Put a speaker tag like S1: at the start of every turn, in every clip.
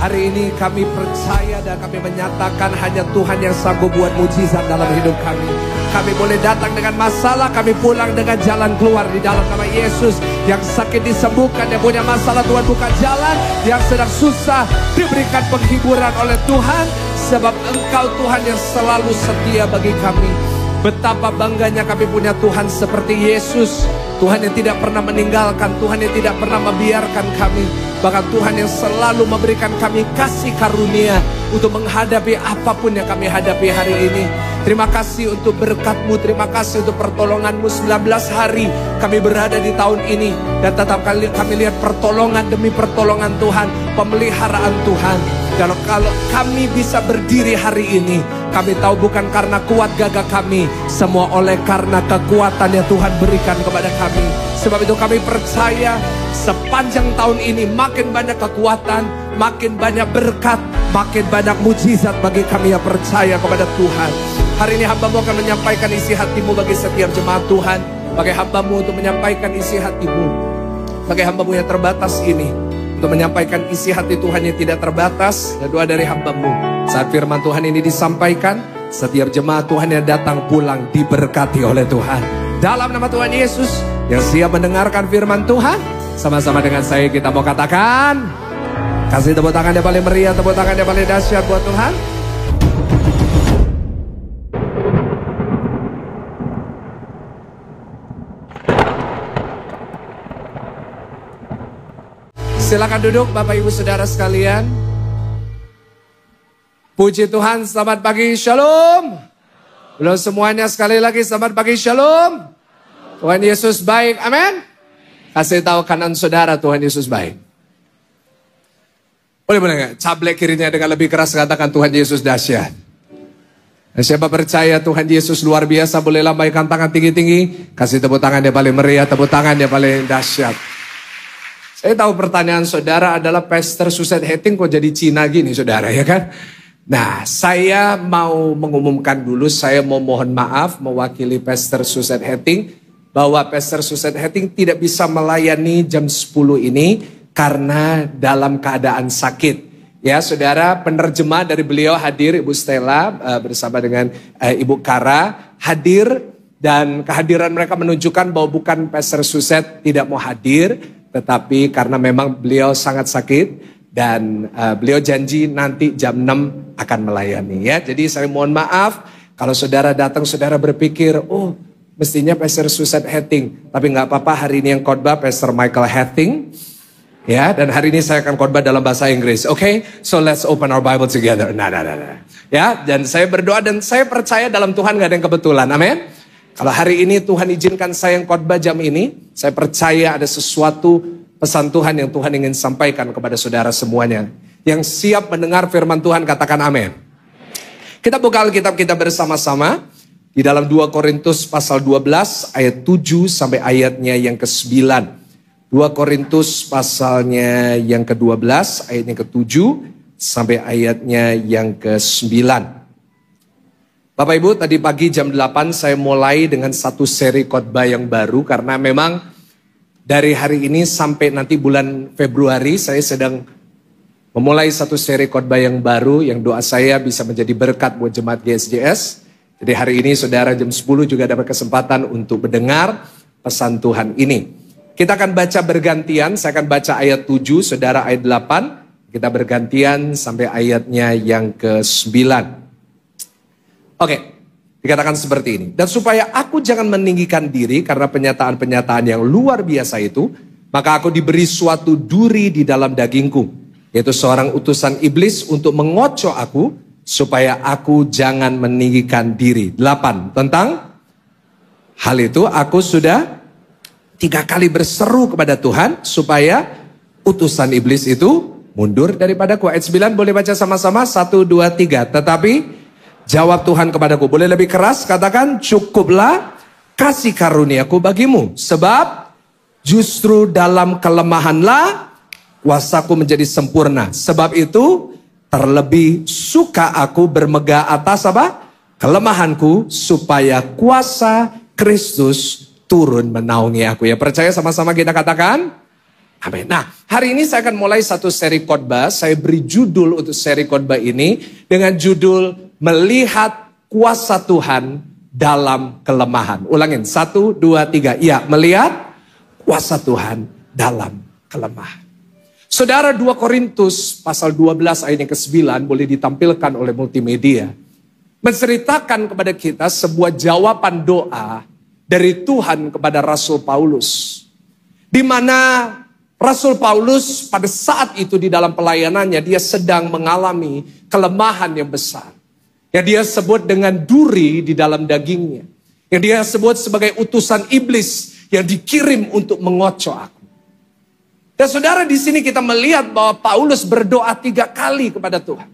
S1: Hari ini kami percaya dan kami menyatakan hanya Tuhan yang sanggup buat mujizat dalam hidup kami. Kami boleh datang dengan masalah, kami pulang dengan jalan keluar di dalam nama Yesus. Yang sakit disembuhkan, yang punya masalah Tuhan buka jalan, yang sedang susah diberikan penghiburan oleh Tuhan. Sebab Engkau Tuhan yang selalu setia bagi kami. Betapa bangganya kami punya Tuhan seperti Yesus. Tuhan yang tidak pernah meninggalkan, Tuhan yang tidak pernah membiarkan kami. Bahkan Tuhan yang selalu memberikan kami kasih karunia untuk menghadapi apapun yang kami hadapi hari ini. Terima kasih untuk berkat-Mu, terima kasih untuk pertolongan-Mu. 19 hari kami berada di tahun ini dan tetap kami lihat pertolongan demi pertolongan Tuhan, pemeliharaan Tuhan. Dan kalau kami bisa berdiri hari ini, kami tahu bukan karena kuat gagah kami, semua oleh karena kekuatan yang Tuhan berikan kepada kami. Sebab itu kami percaya sepanjang tahun ini makin banyak kekuatan, makin banyak berkat, makin banyak mujizat bagi kami yang percaya kepada Tuhan. Hari ini hamba-Mu akan menyampaikan isi hati-Mu bagi setiap jemaat Tuhan. Bagi hamba-Mu untuk menyampaikan isi hati-Mu. Bagi hamba-Mu yang terbatas ini, untuk menyampaikan isi hati Tuhan yang tidak terbatas. Dan doa dari hamba-Mu, saat firman Tuhan ini disampaikan, setiap jemaat Tuhan yang datang pulang diberkati oleh Tuhan. Dalam nama Tuhan Yesus, yang siap mendengarkan firman Tuhan, sama-sama dengan saya kita mau katakan, kasih tepuk tangan yang paling meriah, tepuk tangan yang paling dahsyat buat Tuhan. Silakan duduk Bapak Ibu Saudara sekalian. Puji Tuhan, selamat pagi, shalom. Belum semuanya, sekali lagi selamat pagi, shalom. Tuhan Yesus baik, amin. Kasih tahu kanan saudara, Tuhan Yesus baik. Boleh nggak? Cablek kirinya dengan lebih keras, katakan Tuhan Yesus dahsyat. Dan siapa percaya Tuhan Yesus luar biasa, boleh lambaikan tangan tinggi-tinggi. Kasih tepuk tangan yang paling meriah, tepuk tangan yang paling dahsyat. Saya tahu pertanyaan saudara adalah, Pastor Suzette Hetting kok jadi Cina gini saudara, ya kan? Nah, saya mau mengumumkan dulu, saya mau mohon maaf mewakili Pastor Suzette Hetting, bahwa Pastor Suzette Hetting tidak bisa melayani jam 10 ini karena dalam keadaan sakit. Ya saudara, penerjemah dari beliau hadir, Ibu Stella bersama dengan Ibu Kara hadir. Dan kehadiran mereka menunjukkan bahwa bukan Pastor Suzette tidak mau hadir, tetapi karena memang beliau sangat sakit dan beliau janji nanti jam 6 akan melayani ya. Jadi saya mohon maaf kalau saudara datang saudara berpikir, oh mestinya Pastor Suzette Hetting, tapi nggak apa-apa, hari ini yang khotbah Pastor Michael Hetting. Ya, dan hari ini saya akan khotbah dalam bahasa Inggris. Oke, so let's open our Bible together. Nah. Ya, dan saya berdoa dan saya percaya dalam Tuhan gak ada yang kebetulan. Amin. Kalau hari ini Tuhan izinkan saya yang khotbah jam ini, saya percaya ada sesuatu pesan Tuhan yang Tuhan ingin sampaikan kepada saudara semuanya. Yang siap mendengar firman Tuhan katakan amin. Kita buka Alkitab kita bersama-sama di dalam 2 Korintus pasal 12 ayat 7 sampai ayatnya yang ke-9. 2 Korintus pasalnya yang ke-12 ayatnya ke-7 sampai ayatnya yang ke-9. Bapak Ibu, tadi pagi jam 8 saya mulai dengan satu seri khotbah yang baru. Karena memang dari hari ini sampai nanti bulan Februari saya sedang memulai satu seri khotbah yang baru. Yang doa saya bisa menjadi berkat buat jemaat GSJS. Jadi hari ini saudara jam 10 juga dapat kesempatan untuk mendengar pesan Tuhan ini. Kita akan baca bergantian, saya akan baca ayat 7, saudara ayat 8. Kita bergantian sampai ayatnya yang ke-9. Oke, dikatakan seperti ini. Dan supaya aku jangan meninggikan diri karena penyataan-penyataan yang luar biasa itu, maka aku diberi suatu duri di dalam dagingku, yaitu seorang utusan iblis untuk mengocok aku, supaya aku jangan meninggikan diri. 8, tentang hal itu aku sudah 3 kali berseru kepada Tuhan, supaya utusan iblis itu mundur daripadaku. Ayat 9 boleh baca sama-sama, 1, 2, 3. Tetapi jawab Tuhan kepadaku, boleh lebih keras, katakan, cukuplah kasih karuniaku bagimu. Sebab justru dalam kelemahanlah kuasaku menjadi sempurna. Sebab itu terlebih suka aku bermegah atas apa? Kelemahanku, supaya kuasa Kristus turun menaungi aku. Ya percaya sama-sama kita katakan, Amin. Nah, hari ini saya akan mulai satu seri khotbah. Saya beri judul untuk seri khotbah ini dengan judul Melihat Kuasa Tuhan dalam Kelemahan. Ulangin, 1, 2, 3. Ya, melihat kuasa Tuhan dalam kelemahan. Saudara, 2 Korintus pasal 12 ayat yang ke-9 boleh ditampilkan oleh multimedia. Menceritakan kepada kita sebuah jawaban doa dari Tuhan kepada Rasul Paulus. Di mana Rasul Paulus pada saat itu di dalam pelayanannya dia sedang mengalami kelemahan yang besar. Yang dia sebut dengan duri di dalam dagingnya. Yang dia sebut sebagai utusan iblis yang dikirim untuk mengocok aku. Dan saudara, di sini kita melihat bahwa Paulus berdoa 3 kali kepada Tuhan.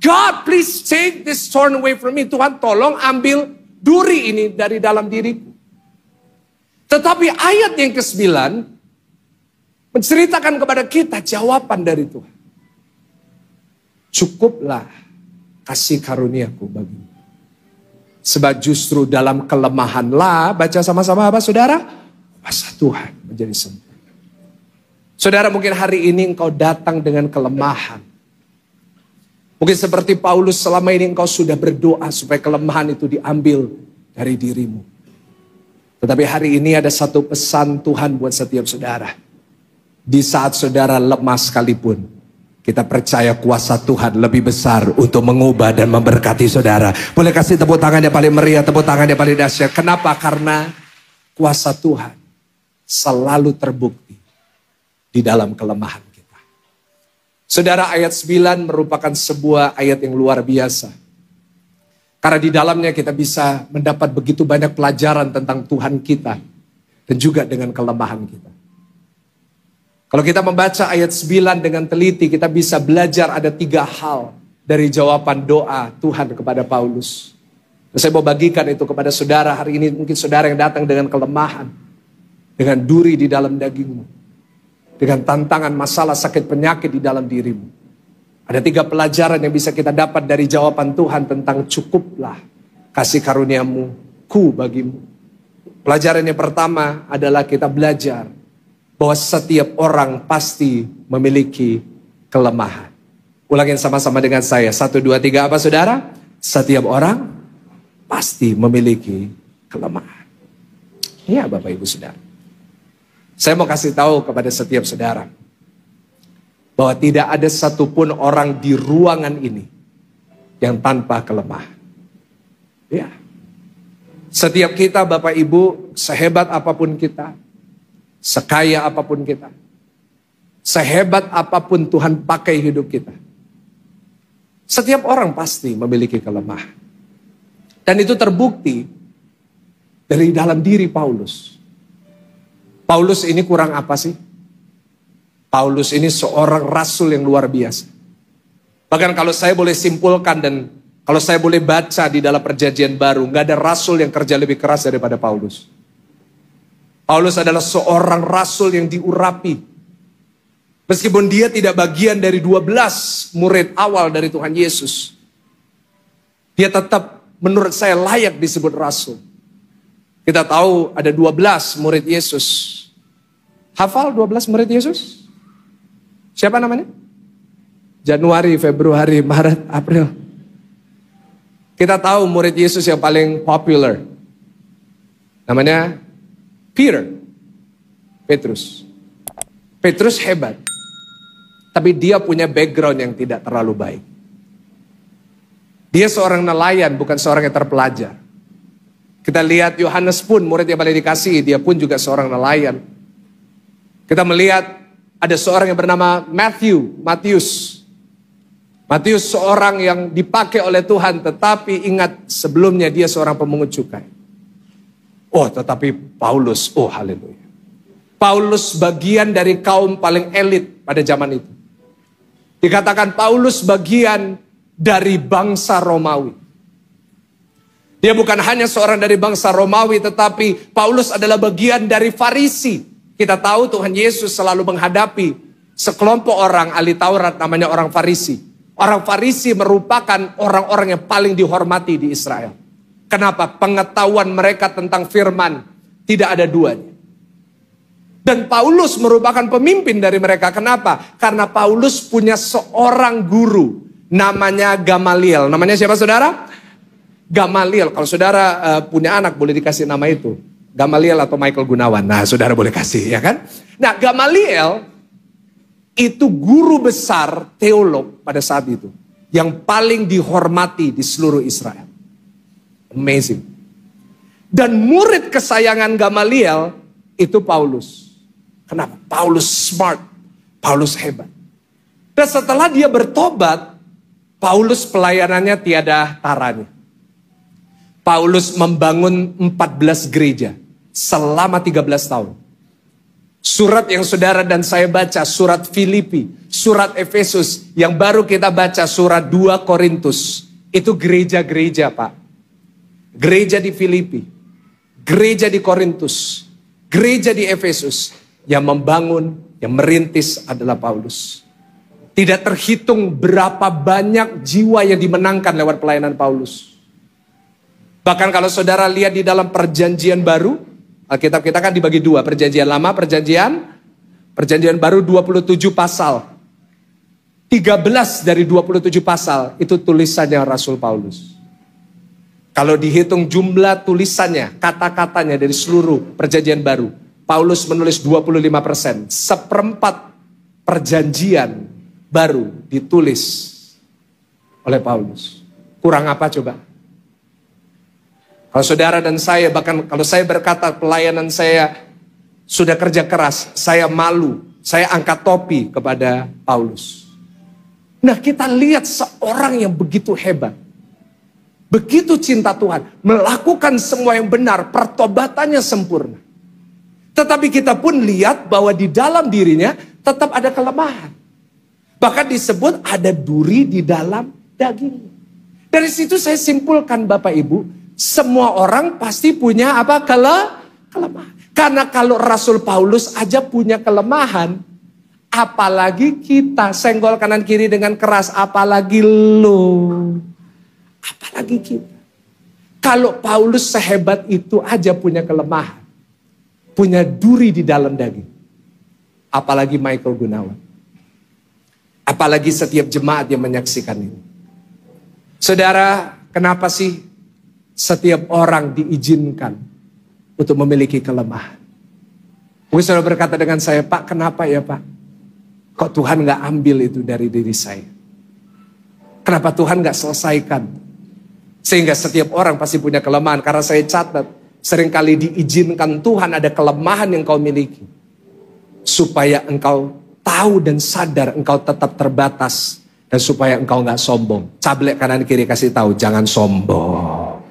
S1: God, please take this thorn away from me. Tuhan, tolong ambil duri ini dari dalam diriku. Tetapi ayat yang ke-9 menceritakan kepada kita jawaban dari Tuhan. Cukuplah kasih karuniaku bagimu. Sebab justru dalam kelemahanlah, baca sama-sama apa saudara? Kuasa Tuhan menjadi sempurna. Saudara, mungkin hari ini engkau datang dengan kelemahan. Mungkin seperti Paulus, selama ini engkau sudah berdoa supaya kelemahan itu diambil dari dirimu. Tetapi hari ini ada satu pesan Tuhan buat setiap saudara. Di saat saudara lemah sekalipun, kita percaya kuasa Tuhan lebih besar untuk mengubah dan memberkati saudara. Boleh kasih tepuk tangan yang paling meriah, tepuk tangan yang paling dahsyat. Kenapa? Karena kuasa Tuhan selalu terbukti di dalam kelemahan kita. Saudara, ayat 9 merupakan sebuah ayat yang luar biasa. Karena di dalamnya kita bisa mendapat begitu banyak pelajaran tentang Tuhan kita. Dan juga dengan kelemahan kita. Kalau kita membaca ayat 9 dengan teliti, kita bisa belajar ada 3 hal dari jawaban doa Tuhan kepada Paulus. Dan saya mau bagikan itu kepada saudara hari ini. Mungkin saudara yang datang dengan kelemahan. Dengan duri di dalam dagingmu. Dengan tantangan masalah sakit penyakit di dalam dirimu. Ada 3 pelajaran yang bisa kita dapat dari jawaban Tuhan tentang cukuplah kasih karuniamu ku bagimu. Pelajaran yang pertama adalah kita belajar bahwa setiap orang pasti memiliki kelemahan. Ulangin sama-sama dengan saya. 1, 2, 3 apa saudara? Setiap orang pasti memiliki kelemahan. Iya Bapak Ibu Saudara. Saya mau kasih tahu kepada setiap saudara. Bahwa tidak ada satupun orang di ruangan ini yang tanpa kelemahan. Ya. Setiap kita Bapak Ibu, sehebat apapun kita, sekaya apapun kita, sehebat apapun Tuhan pakai hidup kita, setiap orang pasti memiliki kelemahan. Dan itu terbukti dari dalam diri Paulus. Paulus ini kurang apa sih? Paulus ini seorang rasul yang luar biasa. Bahkan kalau saya boleh simpulkan dan kalau saya boleh baca di dalam perjanjian baru, gak ada rasul yang kerja lebih keras daripada Paulus. Paulus adalah seorang rasul yang diurapi. Meskipun dia tidak bagian dari 12 murid awal dari Tuhan Yesus. Dia tetap menurut saya layak disebut rasul. Kita tahu ada 12 murid Yesus. Hafal 12 murid Yesus? Siapa namanya? Januari, Februari, Maret, April. Kita tahu murid Yesus yang paling popular. Namanya Peter. Petrus. Petrus hebat. Tapi dia punya background yang tidak terlalu baik. Dia seorang nelayan, bukan seorang yang terpelajar. Kita lihat Yohanes pun murid yang paling dikasihi, dia pun juga seorang nelayan. Kita melihat ada seorang yang bernama Matius. Matius seorang yang dipakai oleh Tuhan, tetapi ingat sebelumnya dia seorang pemungut cukai. Oh, tetapi Paulus, oh haleluya. Paulus bagian dari kaum paling elit pada zaman itu. Dikatakan Paulus bagian dari bangsa Romawi. Dia bukan hanya seorang dari bangsa Romawi, tetapi Paulus adalah bagian dari Farisi. Kita tahu Tuhan Yesus selalu menghadapi sekelompok orang ahli Taurat namanya orang Farisi. Orang Farisi merupakan orang-orang yang paling dihormati di Israel. Kenapa? Pengetahuan mereka tentang firman tidak ada duanya. Dan Paulus merupakan pemimpin dari mereka. Kenapa? Karena Paulus punya seorang guru. Namanya Gamaliel. Namanya siapa saudara? Gamaliel. Kalau saudara punya anak boleh dikasih nama itu. Gamaliel atau Michael Gunawan. Nah saudara boleh kasih ya kan. Nah Gamaliel itu guru besar teolog pada saat itu. Yang paling dihormati di seluruh Israel. Amazing. Dan murid kesayangan Gamaliel itu Paulus. Kenapa? Paulus smart. Paulus hebat. Dan setelah dia bertobat, Paulus pelayanannya tiada taranya. Paulus membangun 14 gereja selama 13 tahun. Surat yang saudara dan saya baca, surat Filipi, surat Efesus, yang baru kita baca surat 2 Korintus. Itu gereja-gereja Pak. Gereja di Filipi, gereja di Korintus, gereja di Efesus. Yang membangun, yang merintis adalah Paulus. Tidak terhitung berapa banyak jiwa yang dimenangkan lewat pelayanan Paulus. Bahkan kalau saudara lihat di dalam perjanjian baru, Alkitab kita kan dibagi dua, perjanjian lama, perjanjian baru 27 pasal. 13 dari 27 pasal itu tulisannya Rasul Paulus. Kalau dihitung jumlah tulisannya, kata-katanya dari seluruh perjanjian baru, Paulus menulis 25%. Seperempat perjanjian baru ditulis oleh Paulus. Kurang apa coba? Kalau saudara dan saya, bahkan kalau saya berkata pelayanan saya sudah kerja keras, saya malu, saya angkat topi kepada Paulus. Nah kita lihat seorang yang begitu hebat. Begitu cinta Tuhan, melakukan semua yang benar, pertobatannya sempurna. Tetapi kita pun lihat bahwa di dalam dirinya tetap ada kelemahan. Bahkan disebut ada duri di dalam daging. Dari situ saya simpulkan Bapak Ibu, semua orang pasti punya apa? Kelemahan. Karena kalau Rasul Paulus aja punya kelemahan, apalagi kita senggol kanan kiri dengan keras, apalagi lo. Apalagi kita. Kalau Paulus sehebat itu aja punya kelemahan. Punya duri di dalam daging. Apalagi Michael Gunawan. Apalagi setiap jemaat yang menyaksikan ini. Saudara, kenapa sih setiap orang diizinkan untuk memiliki kelemahan? Mungkin saudara berkata dengan saya, Pak kenapa ya Pak? Kok Tuhan gak ambil itu dari diri saya? Kenapa Tuhan gak selesaikan? Sehingga setiap orang pasti punya kelemahan. Karena saya catat, seringkali diizinkan Tuhan ada kelemahan yang kau miliki. Supaya engkau tahu dan sadar engkau tetap terbatas. Dan supaya engkau gak sombong. Cablek kanan kiri kasih tahu, jangan sombong.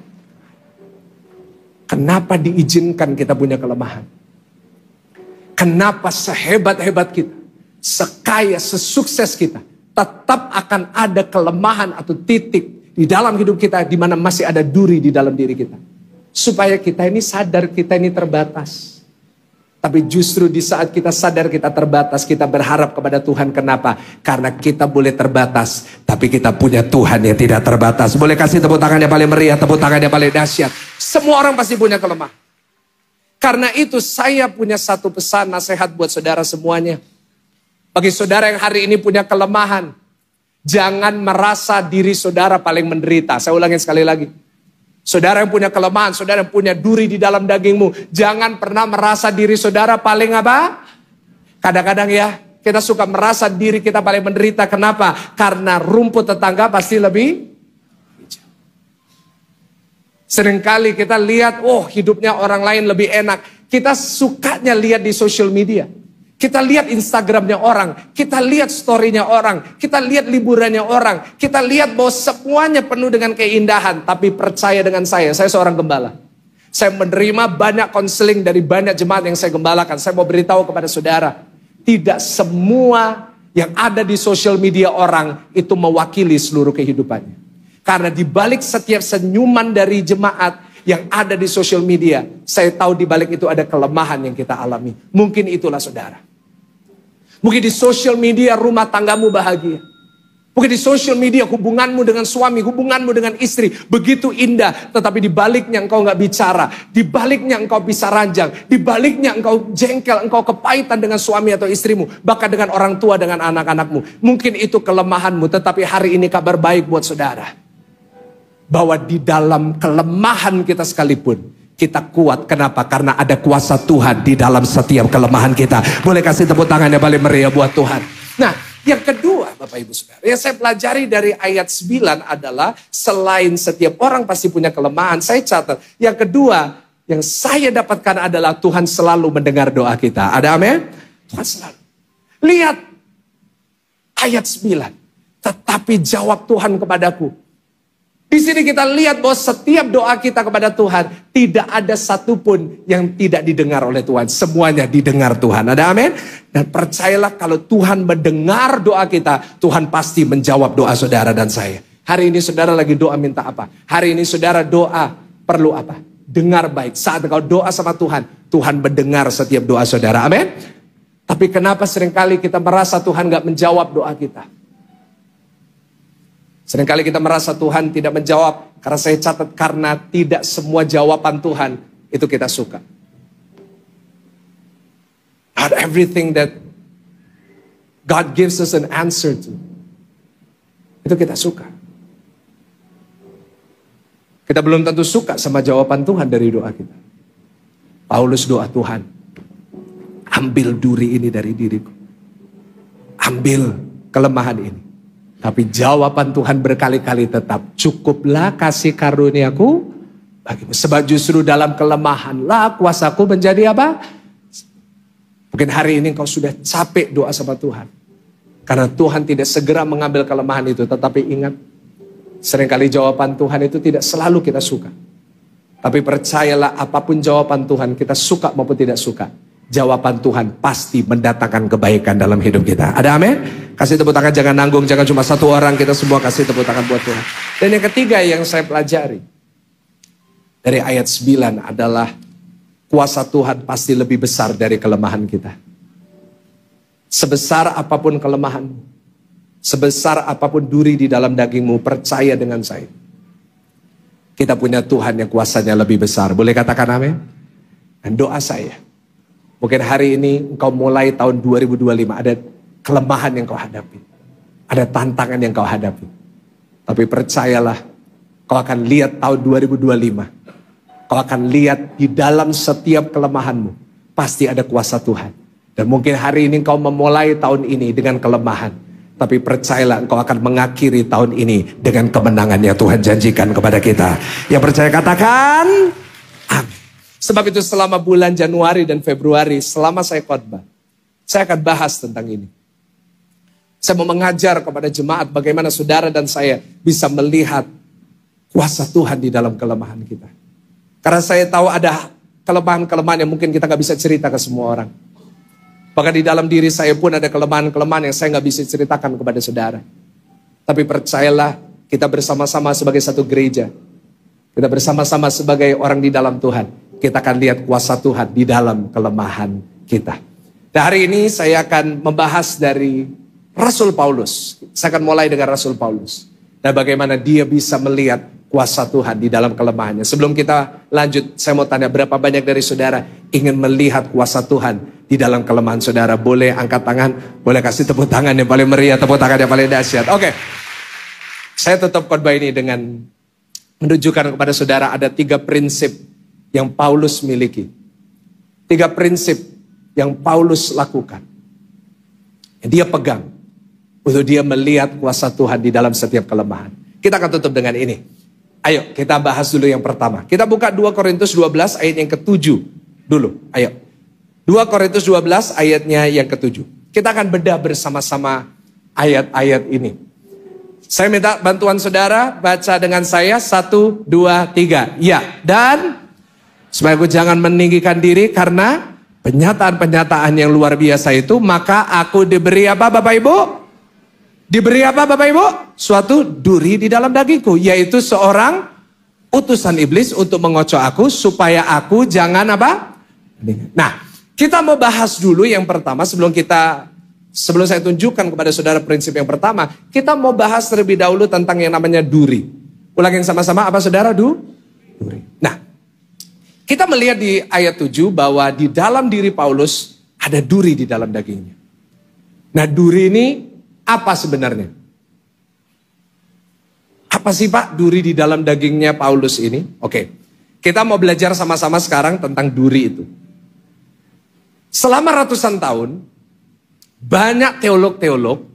S1: Kenapa diizinkan kita punya kelemahan? Kenapa sehebat-hebat kita, sekaya, sesukses kita, tetap akan ada kelemahan atau titik di dalam hidup kita di mana masih ada duri di dalam diri kita. Supaya kita ini sadar kita ini terbatas. Tapi justru di saat kita sadar kita terbatas, kita berharap kepada Tuhan. Kenapa? Karena kita boleh terbatas, tapi kita punya Tuhan yang tidak terbatas. Boleh kasih tepuk tangan yang paling meriah, tepuk tangan yang paling dahsyat. Semua orang pasti punya kelemahan. Karena itu saya punya satu pesan nasihat buat saudara semuanya. Bagi saudara yang hari ini punya kelemahan, jangan merasa diri saudara paling menderita. Saya ulangin sekali lagi. Saudara yang punya kelemahan, saudara yang punya duri di dalam dagingmu, jangan pernah merasa diri saudara paling apa? Kadang-kadang ya, kita suka merasa diri kita paling menderita. Kenapa? Karena rumput tetangga pasti lebih hijau. Seringkali kita lihat, oh hidupnya orang lain lebih enak. Kita sukanya lihat di social media. Kita lihat Instagramnya orang, kita lihat storynya orang, kita lihat liburannya orang, kita lihat bahwa semuanya penuh dengan keindahan. Tapi percaya dengan saya seorang gembala. Saya menerima banyak konseling dari banyak jemaat yang saya gembalakan. Saya mau beritahu kepada saudara, tidak semua yang ada di social media orang itu mewakili seluruh kehidupannya. Karena di balik setiap senyuman dari jemaat yang ada di social media, saya tahu di balik itu ada kelemahan yang kita alami. Mungkin itulah saudara. Mungkin di social media rumah tanggamu bahagia. Mungkin di social media hubunganmu dengan suami, hubunganmu dengan istri begitu indah. Tetapi di baliknya engkau gak bicara. Di baliknya engkau bisa ranjang. Di baliknya engkau jengkel, engkau kepahitan dengan suami atau istrimu. Bahkan dengan orang tua, dengan anak-anakmu. Mungkin itu kelemahanmu. Tetapi hari ini kabar baik buat saudara. Bahwa di dalam kelemahan kita sekalipun, kita kuat. Kenapa? Karena ada kuasa Tuhan di dalam setiap kelemahan kita. Boleh kasih tepuk tangan yang paling meriah buat Tuhan. Nah, yang kedua Bapak Ibu Saudara, yang saya pelajari dari ayat 9 adalah selain setiap orang pasti punya kelemahan, saya catat. Yang kedua, yang saya dapatkan adalah Tuhan selalu mendengar doa kita. Ada amin? Tuhan selalu. Lihat ayat 9. Tetapi jawab Tuhan kepadaku. Di sini kita lihat bahwa setiap doa kita kepada Tuhan, tidak ada satupun yang tidak didengar oleh Tuhan. Semuanya didengar Tuhan. Ada amin? Dan percayalah kalau Tuhan mendengar doa kita, Tuhan pasti menjawab doa saudara dan saya. Hari ini saudara lagi doa minta apa? Hari ini saudara doa perlu apa? Dengar baik. Saat engkau doa sama Tuhan, Tuhan mendengar setiap doa saudara. Amin? Tapi kenapa seringkali kita merasa Tuhan gak menjawab doa kita? Seringkali kita merasa Tuhan tidak menjawab. Karena saya catat, karena tidak semua jawaban Tuhan itu kita suka. Not everything that God gives us an answer to, itu kita suka. Kita belum tentu suka sama jawaban Tuhan dari doa kita. Paulus doa, Tuhan, ambil duri ini dari diriku. Ambil kelemahan ini. Tapi jawaban Tuhan berkali-kali tetap, cukuplah kasih karuniaku bagimu. Sebab justru dalam kelemahanlah kuasaku menjadi apa? Mungkin hari ini engkau sudah capek doa sama Tuhan. Karena Tuhan tidak segera mengambil kelemahan itu. Tetapi ingat, seringkali jawaban Tuhan itu tidak selalu kita suka. Tapi percayalah apapun jawaban Tuhan, kita suka maupun tidak suka, jawaban Tuhan pasti mendatangkan kebaikan dalam hidup kita. Ada amin? Kasih tepuk tangan, jangan nanggung, jangan cuma satu orang, kita semua kasih tepuk tangan buat Tuhan. Dan yang ketiga yang saya pelajari dari ayat 9 adalah kuasa Tuhan pasti lebih besar dari kelemahan kita. Sebesar apapun kelemahanmu, sebesar apapun duri di dalam dagingmu, percaya dengan saya. Kita punya Tuhan yang kuasanya lebih besar. Boleh katakan amin? Dan doa saya, mungkin hari ini engkau mulai tahun 2025 ada kelemahan yang kau hadapi. Ada tantangan yang kau hadapi. Tapi percayalah, kau akan lihat tahun 2025. Kau akan lihat di dalam setiap kelemahanmu, pasti ada kuasa Tuhan. Dan mungkin hari ini kau memulai tahun ini dengan kelemahan. Tapi percayalah, engkau akan mengakhiri tahun ini dengan kemenangan yang Tuhan janjikan kepada kita. Yang percaya katakan, amin. Sebab itu selama bulan Januari dan Februari, selama saya khotbah, saya akan bahas tentang ini. Saya mau mengajar kepada jemaat bagaimana saudara dan saya bisa melihat kuasa Tuhan di dalam kelemahan kita. Karena saya tahu ada kelemahan-kelemahan yang mungkin kita gak bisa cerita ke semua orang. Bahkan di dalam diri saya pun ada kelemahan-kelemahan yang saya gak bisa ceritakan kepada saudara. Tapi percayalah, kita bersama-sama sebagai satu gereja. Kita bersama-sama sebagai orang di dalam Tuhan. Kita akan lihat kuasa Tuhan di dalam kelemahan kita. Dan hari ini saya akan membahas dari Rasul Paulus. Saya akan mulai dengan Rasul Paulus. Dan bagaimana dia bisa melihat kuasa Tuhan di dalam kelemahannya. Sebelum kita lanjut, saya mau tanya berapa banyak dari saudara ingin melihat kuasa Tuhan di dalam kelemahan saudara. Boleh angkat tangan, boleh kasih tepuk tangan yang paling meriah, tepuk tangan yang paling dahsyat. Oke. Saya tutup khotbah ini dengan menunjukkan kepada saudara ada 3 prinsip yang Paulus miliki. 3 prinsip yang Paulus lakukan. Yang dia pegang untuk dia melihat kuasa Tuhan di dalam setiap kelemahan. Kita akan tutup dengan ini. Ayo kita bahas dulu yang pertama. Kita buka 2 Korintus 12 ayat yang ke-7 dulu. Ayo. 2 Korintus 12 ayatnya yang ke-7. Kita akan bedah bersama-sama ayat-ayat ini. Saya minta bantuan saudara baca dengan saya 1, 2, 3. Ya, dan supaya aku jangan meninggikan diri karena penyataan-penyataan yang luar biasa itu, maka aku diberi apa Bapak Ibu? Diberi apa Bapak Ibu? Suatu duri di dalam dagingku, yaitu seorang utusan iblis untuk mengocok aku supaya aku jangan apa? Nah, kita mau bahas dulu yang pertama sebelum kita sebelum saya tunjukkan kepada saudara prinsip yang pertama, kita mau bahas terlebih dahulu tentang yang namanya duri. Ulangin sama-sama, apa saudara? Duri. Nah, kita melihat di ayat 7 bahwa di dalam diri Paulus ada duri di dalam dagingnya. Nah, duri ini apa sebenarnya? Apa sih Pak duri di dalam dagingnya Paulus ini? Oke, kita mau belajar sama-sama sekarang tentang duri itu. Selama ratusan tahun, banyak teolog-teolog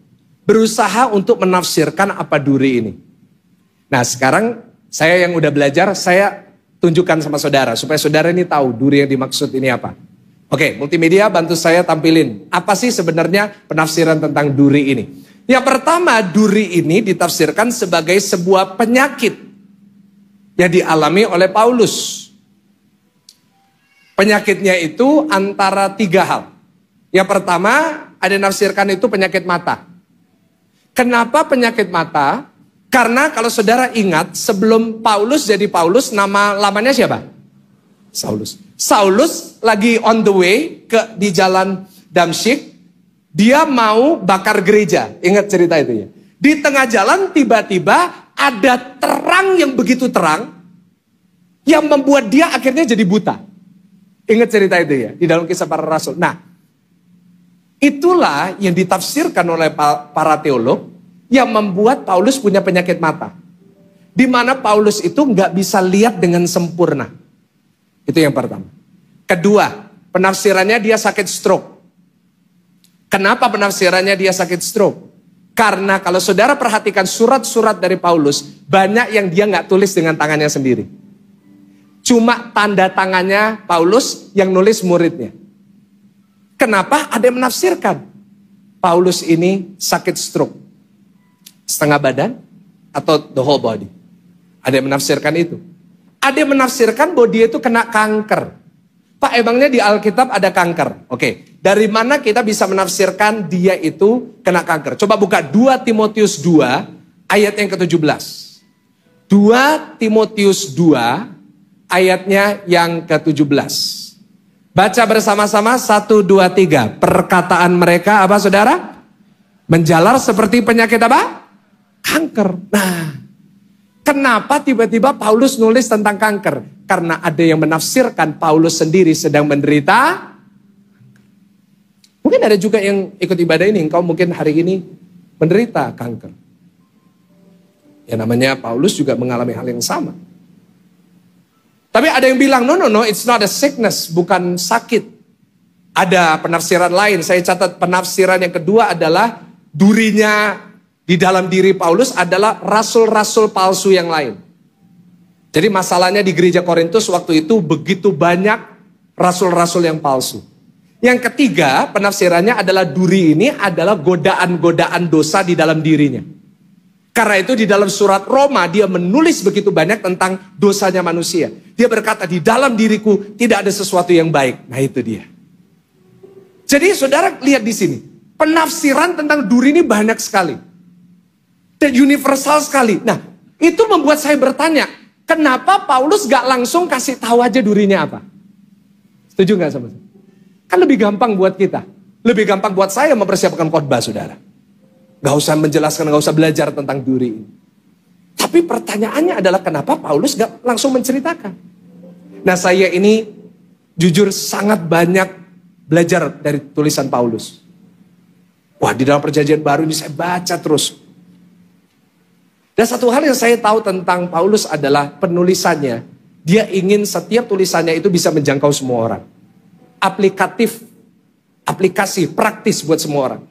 S1: berusaha untuk menafsirkan apa duri ini. Nah sekarang saya yang udah belajar, saya tunjukkan sama saudara. Supaya saudara ini tahu duri yang dimaksud ini apa. Oke, multimedia bantu saya tampilin. Apa sih sebenarnya penafsiran tentang duri ini? Yang pertama, duri ini ditafsirkan sebagai sebuah penyakit yang dialami oleh Paulus. Penyakitnya itu antara 3 hal. Yang pertama, ada yang nafsirkan itu penyakit mata. Kenapa penyakit mata? Karena kalau saudara ingat, sebelum Paulus jadi Paulus, nama lamanya siapa? Saulus. Saulus lagi on the way di jalan Damsyik, dia mau bakar gereja. Ingat cerita itu ya. Di tengah jalan tiba-tiba ada terang yang begitu terang, yang membuat dia akhirnya jadi buta. Ingat cerita itu ya, di dalam Kisah Para Rasul. Nah, itulah yang ditafsirkan oleh para teolog yang membuat Paulus punya penyakit mata. Di mana Paulus itu nggak bisa lihat dengan sempurna. Itu yang pertama. Kedua, penafsirannya dia sakit stroke. Kenapa penafsirannya dia sakit stroke? Karena kalau saudara perhatikan surat-surat dari Paulus, banyak yang dia nggak tulis dengan tangannya sendiri. Cuma tanda tangannya Paulus yang nulis muridnya. Kenapa? Ada yang menafsirkan Paulus ini sakit stroke. Setengah badan atau the whole body. Ada yang menafsirkan itu. Ada yang menafsirkan bahwa dia itu kena kanker. Pak, emangnya di Alkitab ada kanker? Oke, dari mana kita bisa menafsirkan dia itu kena kanker? Coba buka 2 Timotius 2 ayat yang ke-17. 2 Timotius 2 ayatnya yang ke-17. Baca bersama-sama 1, 2, 3. Perkataan mereka apa saudara? Menjalar seperti penyakit apa? Kanker. Nah, kenapa tiba-tiba Paulus nulis tentang kanker? Karena ada yang menafsirkan Paulus sendiri sedang menderita. Mungkin ada juga yang ikut ibadah ini, engkau mungkin hari ini menderita kanker. Ya namanya Paulus juga mengalami hal yang sama. Tapi ada yang bilang, no, it's not a sickness, bukan sakit. Ada penafsiran lain, saya catat penafsiran yang kedua adalah durinya di dalam diri Paulus adalah rasul-rasul palsu yang lain. Jadi masalahnya di gereja Korintus waktu itu begitu banyak rasul-rasul yang palsu. Yang ketiga penafsirannya adalah duri ini adalah godaan-godaan dosa di dalam dirinya. Karena itu di dalam surat Roma dia menulis begitu banyak tentang dosanya manusia. Dia berkata di dalam diriku tidak ada sesuatu yang baik. Nah itu dia. Jadi saudara lihat di sini. Penafsiran tentang duri ini banyak sekali. Dan universal sekali. Nah itu membuat saya bertanya. Kenapa Paulus gak langsung kasih tahu aja durinya apa? Setuju gak sama saya? Kan lebih gampang buat kita. Lebih gampang buat saya mempersiapkan khotbah saudara. Gak usah menjelaskan, gak usah belajar tentang duri ini. Tapi pertanyaannya adalah kenapa Paulus gak langsung menceritakan. Nah saya ini jujur sangat banyak belajar dari tulisan Paulus. Wah di dalam perjanjian baru ini saya baca terus. Dan satu hal yang saya tahu tentang Paulus adalah penulisannya. Dia ingin setiap tulisannya itu bisa menjangkau semua orang. Aplikasi, praktis buat semua orang.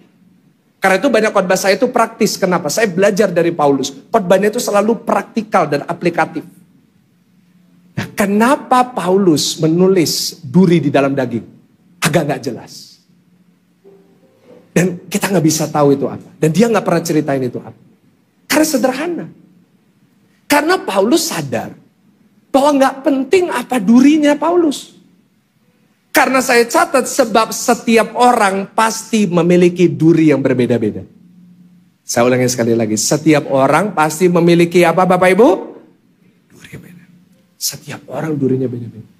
S1: Karena itu banyak khotbah saya itu praktis. Kenapa? Saya belajar dari Paulus. Khotbahnya itu selalu praktikal dan aplikatif. Nah, kenapa Paulus menulis duri di dalam daging? Agak gak jelas. Dan kita gak bisa tahu itu apa. Dan dia gak pernah ceritain itu apa. Karena sederhana. Karena Paulus sadar bahwa gak penting apa durinya Paulus. Karena saya catat sebab setiap orang pasti memiliki duri yang berbeda-beda. Saya ulangi sekali lagi. Setiap orang pasti memiliki apa Bapak Ibu? Duri yang beda. Setiap orang durinya beda-beda.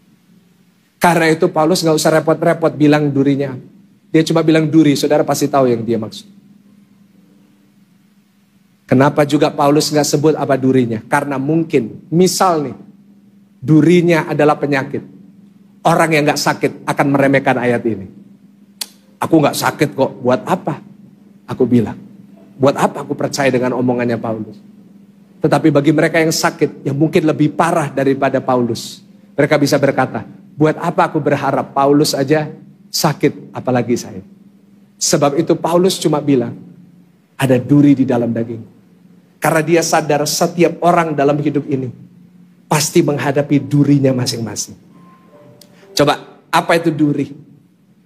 S1: Karena itu Paulus gak usah repot-repot bilang durinya. Dia cuma bilang duri, saudara pasti tahu yang dia maksud. Kenapa juga Paulus gak sebut apa durinya? Karena mungkin, misal nih, durinya adalah penyakit. Orang yang gak sakit akan meremehkan ayat ini. Aku gak sakit kok, buat apa? Aku bilang, buat apa aku percaya dengan omongannya Paulus? Tetapi bagi mereka yang sakit, yang mungkin lebih parah daripada Paulus, mereka bisa berkata, buat apa aku berharap Paulus aja sakit, apalagi saya. Sebab itu Paulus cuma bilang, ada duri di dalam daging. Karena dia sadar setiap orang dalam hidup ini pasti menghadapi durinya masing-masing. Coba, apa itu duri?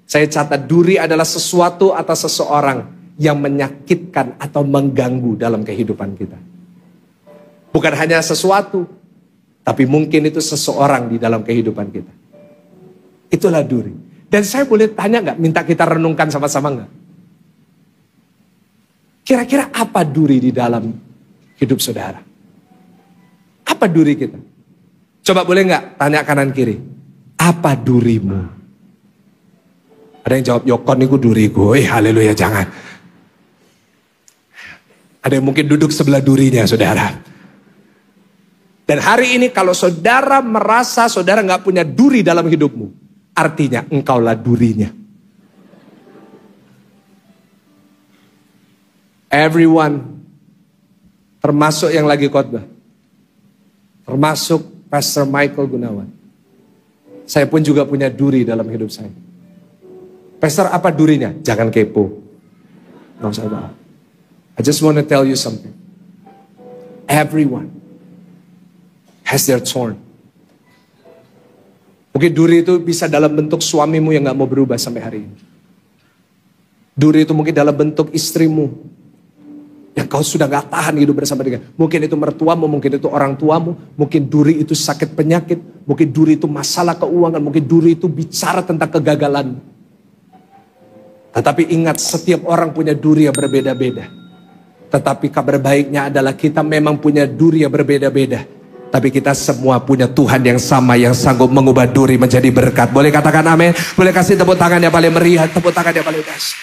S1: Saya catat, duri adalah sesuatu atau seseorang yang menyakitkan atau mengganggu dalam kehidupan kita. Bukan hanya sesuatu, tapi mungkin itu seseorang di dalam kehidupan kita. Itulah duri. Dan saya boleh tanya nggak, minta kita renungkan sama-sama nggak? Kira-kira apa duri di dalam hidup saudara? Apa duri kita? Coba boleh nggak tanya kanan kiri? Apa durimu? Ada yang jawab, Yokon itu duriku. Haleluya, jangan. Ada yang mungkin duduk sebelah durinya, saudara. Dan hari ini kalau saudara merasa saudara nggak punya duri dalam hidupmu, artinya engkaulah durinya. Everyone, termasuk yang lagi khotbah, termasuk Pastor Michael Gunawan. Saya pun juga punya duri dalam hidup saya. Pastor, apa durinya? Jangan kepo. Nggak usah tahu. I just want to tell you something. Everyone has their thorn. Mungkin duri itu bisa dalam bentuk suamimu yang gak mau berubah sampai hari ini. Duri itu mungkin dalam bentuk istrimu yang kau sudah gak tahan hidup bersama dengan. Mungkin itu mertuamu, mungkin itu orang tuamu. Mungkin duri itu sakit penyakit. Mungkin duri itu masalah keuangan. Mungkin duri itu bicara tentang kegagalan. Tetapi ingat, setiap orang punya duri yang berbeda-beda. Tetapi kabar baiknya adalah kita memang punya duri yang berbeda-beda. Tapi kita semua punya Tuhan yang sama, yang sanggup mengubah duri menjadi berkat. Boleh katakan amin? Boleh kasih tepuk tangan yang paling meriah, tepuk tangan yang paling dahsyat.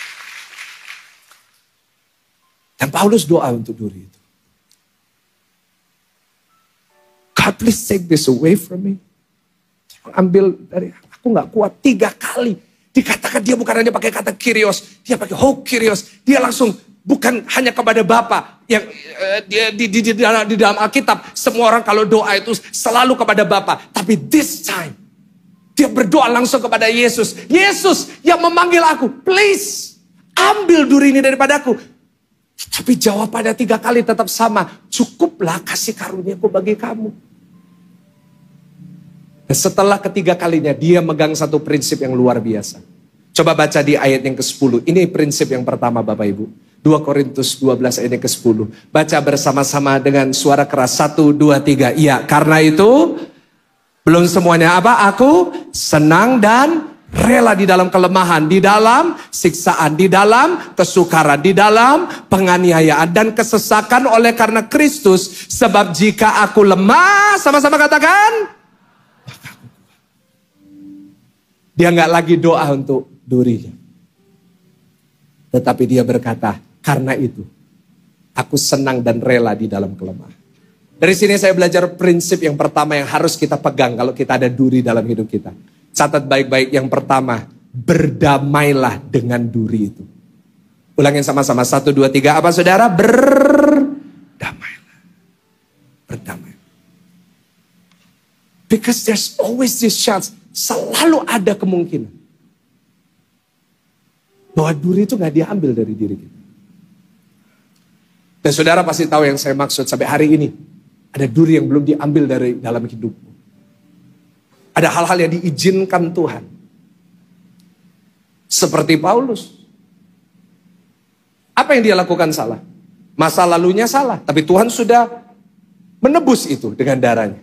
S1: Dan Paulus doa untuk duri itu. God, please take this away from me. Ambil dari aku, gak kuat. 3 kali dikatakan, dia bukan hanya pakai kata kyrios, dia pakai ho kyrios. Dia langsung bukan hanya kepada Bapa yang di dalam Alkitab semua orang kalau doa itu selalu kepada Bapa, tapi this time dia berdoa langsung kepada Yesus. Yesus yang memanggil aku, please ambil duri ini daripadaku. Tapi jawabannya 3 kali tetap sama, cukuplah kasih karuniaku bagi kamu. Dan setelah ketiga kalinya dia megang satu prinsip yang luar biasa. Coba baca di ayat yang ke-10. Ini prinsip yang pertama Bapak Ibu. 2 Korintus 12 ayat yang ke-10. Baca bersama-sama dengan suara keras. 1, 2, 3. Iya, karena itu belum semuanya apa? Aku senang dan rela di dalam kelemahan, di dalam siksaan, di dalam kesukaran, di dalam penganiayaan dan kesesakan oleh karena Kristus. Sebab jika aku lemah, sama-sama katakan, dia nggak lagi doa untuk durinya. Tetapi dia berkata, karena itu aku senang dan rela di dalam kelemahan. Dari sini saya belajar prinsip yang pertama yang harus kita pegang kalau kita ada duri dalam hidup kita. Catat baik-baik, yang pertama, berdamailah dengan duri itu. Ulangin sama-sama, 1, 2, 3, apa saudara? Berdamailah. Berdamailah. Because there's always this chance, selalu ada kemungkinan bahwa duri itu gak diambil dari diri kita. Dan saudara pasti tahu yang saya maksud sampai hari ini. Ada duri yang belum diambil dari dalam hidupmu. Ada hal-hal yang diizinkan Tuhan. Seperti Paulus. Apa yang dia lakukan salah? Masa lalunya salah. Tapi Tuhan sudah menebus itu dengan darahnya.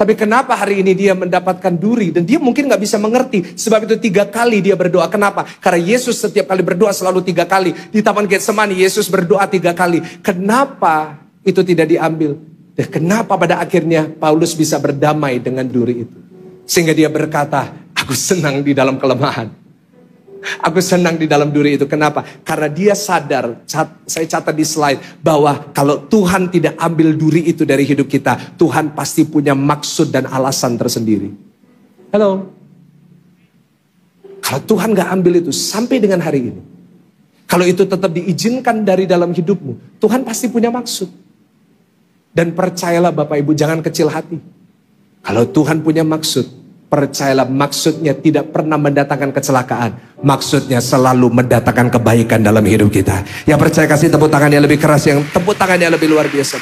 S1: Tapi kenapa hari ini dia mendapatkan duri? Dan dia mungkin gak bisa mengerti. Sebab itu 3 kali dia berdoa. Kenapa? Karena Yesus setiap kali berdoa selalu 3 kali. Di Taman Getsemani Yesus berdoa 3 kali. Kenapa itu tidak diambil? Dan kenapa pada akhirnya Paulus bisa berdamai dengan duri itu? Sehingga dia berkata, aku senang di dalam kelemahan. Aku senang di dalam duri itu. Kenapa? Karena dia sadar, saya catat di slide, bahwa kalau Tuhan tidak ambil duri itu dari hidup kita, Tuhan pasti punya maksud dan alasan tersendiri. Halo? Kalau Tuhan gak ambil itu sampai dengan hari ini, kalau itu tetap diizinkan dari dalam hidupmu, Tuhan pasti punya maksud. Dan percayalah Bapak Ibu, jangan kecil hati. Kalau Tuhan punya maksud, percayalah maksudnya tidak pernah mendatangkan kecelakaan. Maksudnya selalu mendatangkan kebaikan dalam hidup kita. Yang percaya kasih tepuk tangan yang lebih keras, yang tepuk tangan yang lebih luar biasa.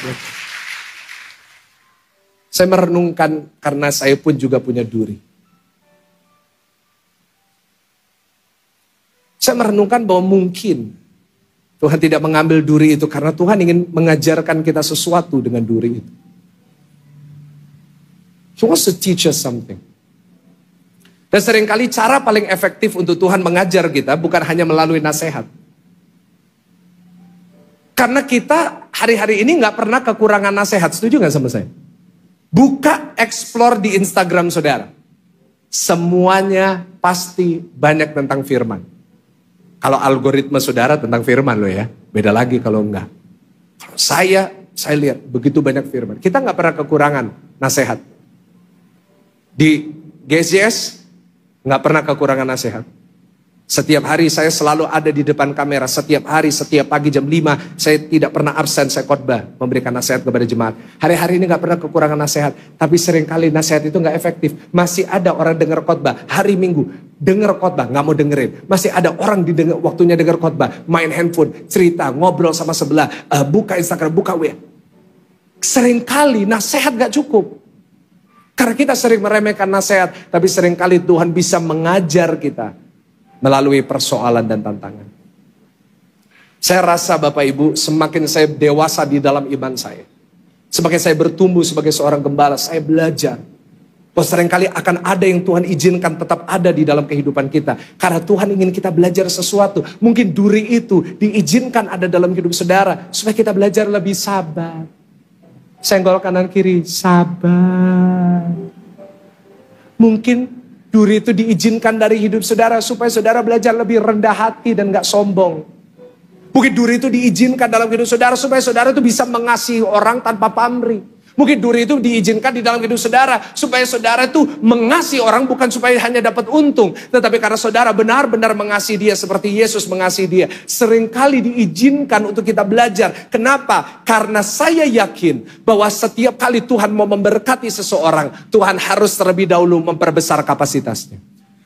S1: Saya merenungkan karena saya pun juga punya duri. Saya merenungkan bahwa mungkin Tuhan tidak mengambil duri itu karena Tuhan ingin mengajarkan kita sesuatu dengan duri itu. He wants to teach us something. Dan seringkali cara paling efektif untuk Tuhan mengajar kita bukan hanya melalui nasihat. Karena kita hari-hari ini gak pernah kekurangan nasihat. Setuju gak sama saya? Buka explore di Instagram saudara. Semuanya pasti banyak tentang firman. Kalau algoritma saudara tentang firman loh ya. Beda lagi kalau enggak. Kalau saya lihat begitu banyak firman. Kita gak pernah kekurangan nasihat. Di GCS nggak pernah kekurangan nasihat. Setiap hari saya selalu ada di depan kamera. Setiap hari, setiap pagi jam 5. Saya tidak pernah absen, saya khotbah. Memberikan nasihat kepada jemaat. Hari-hari ini gak pernah kekurangan nasihat. Tapi seringkali nasihat itu gak efektif. Masih ada orang dengar khotbah. Hari Minggu, dengar khotbah, gak mau dengerin. Masih ada orang waktunya dengar khotbah. Main handphone, cerita, ngobrol sama sebelah. Buka Instagram, buka WA. Seringkali nasihat gak cukup. Karena kita sering meremehkan nasihat, tapi seringkali Tuhan bisa mengajar kita melalui persoalan dan tantangan. Saya rasa Bapak Ibu, semakin saya dewasa di dalam iman saya, semakin saya bertumbuh sebagai seorang gembala, saya belajar bahwa seringkali akan ada yang Tuhan izinkan tetap ada di dalam kehidupan kita. Karena Tuhan ingin kita belajar sesuatu. Mungkin duri itu diizinkan ada dalam hidup saudara, supaya kita belajar lebih sabar. Senggol kanan kiri, sabar. Mungkin duri itu diizinkan dari hidup saudara supaya saudara belajar lebih rendah hati dan gak sombong. Mungkin duri itu diizinkan dalam hidup saudara supaya saudara itu bisa mengasihi orang tanpa pamrih. Mungkin duri itu diizinkan di dalam hidup saudara supaya saudara itu mengasihi orang bukan supaya hanya dapat untung, tetapi karena saudara benar-benar mengasihi dia seperti Yesus mengasihi dia. Seringkali diizinkan untuk kita belajar. Kenapa? Karena saya yakin bahwa setiap kali Tuhan mau memberkati seseorang, Tuhan harus terlebih dahulu memperbesar kapasitasnya.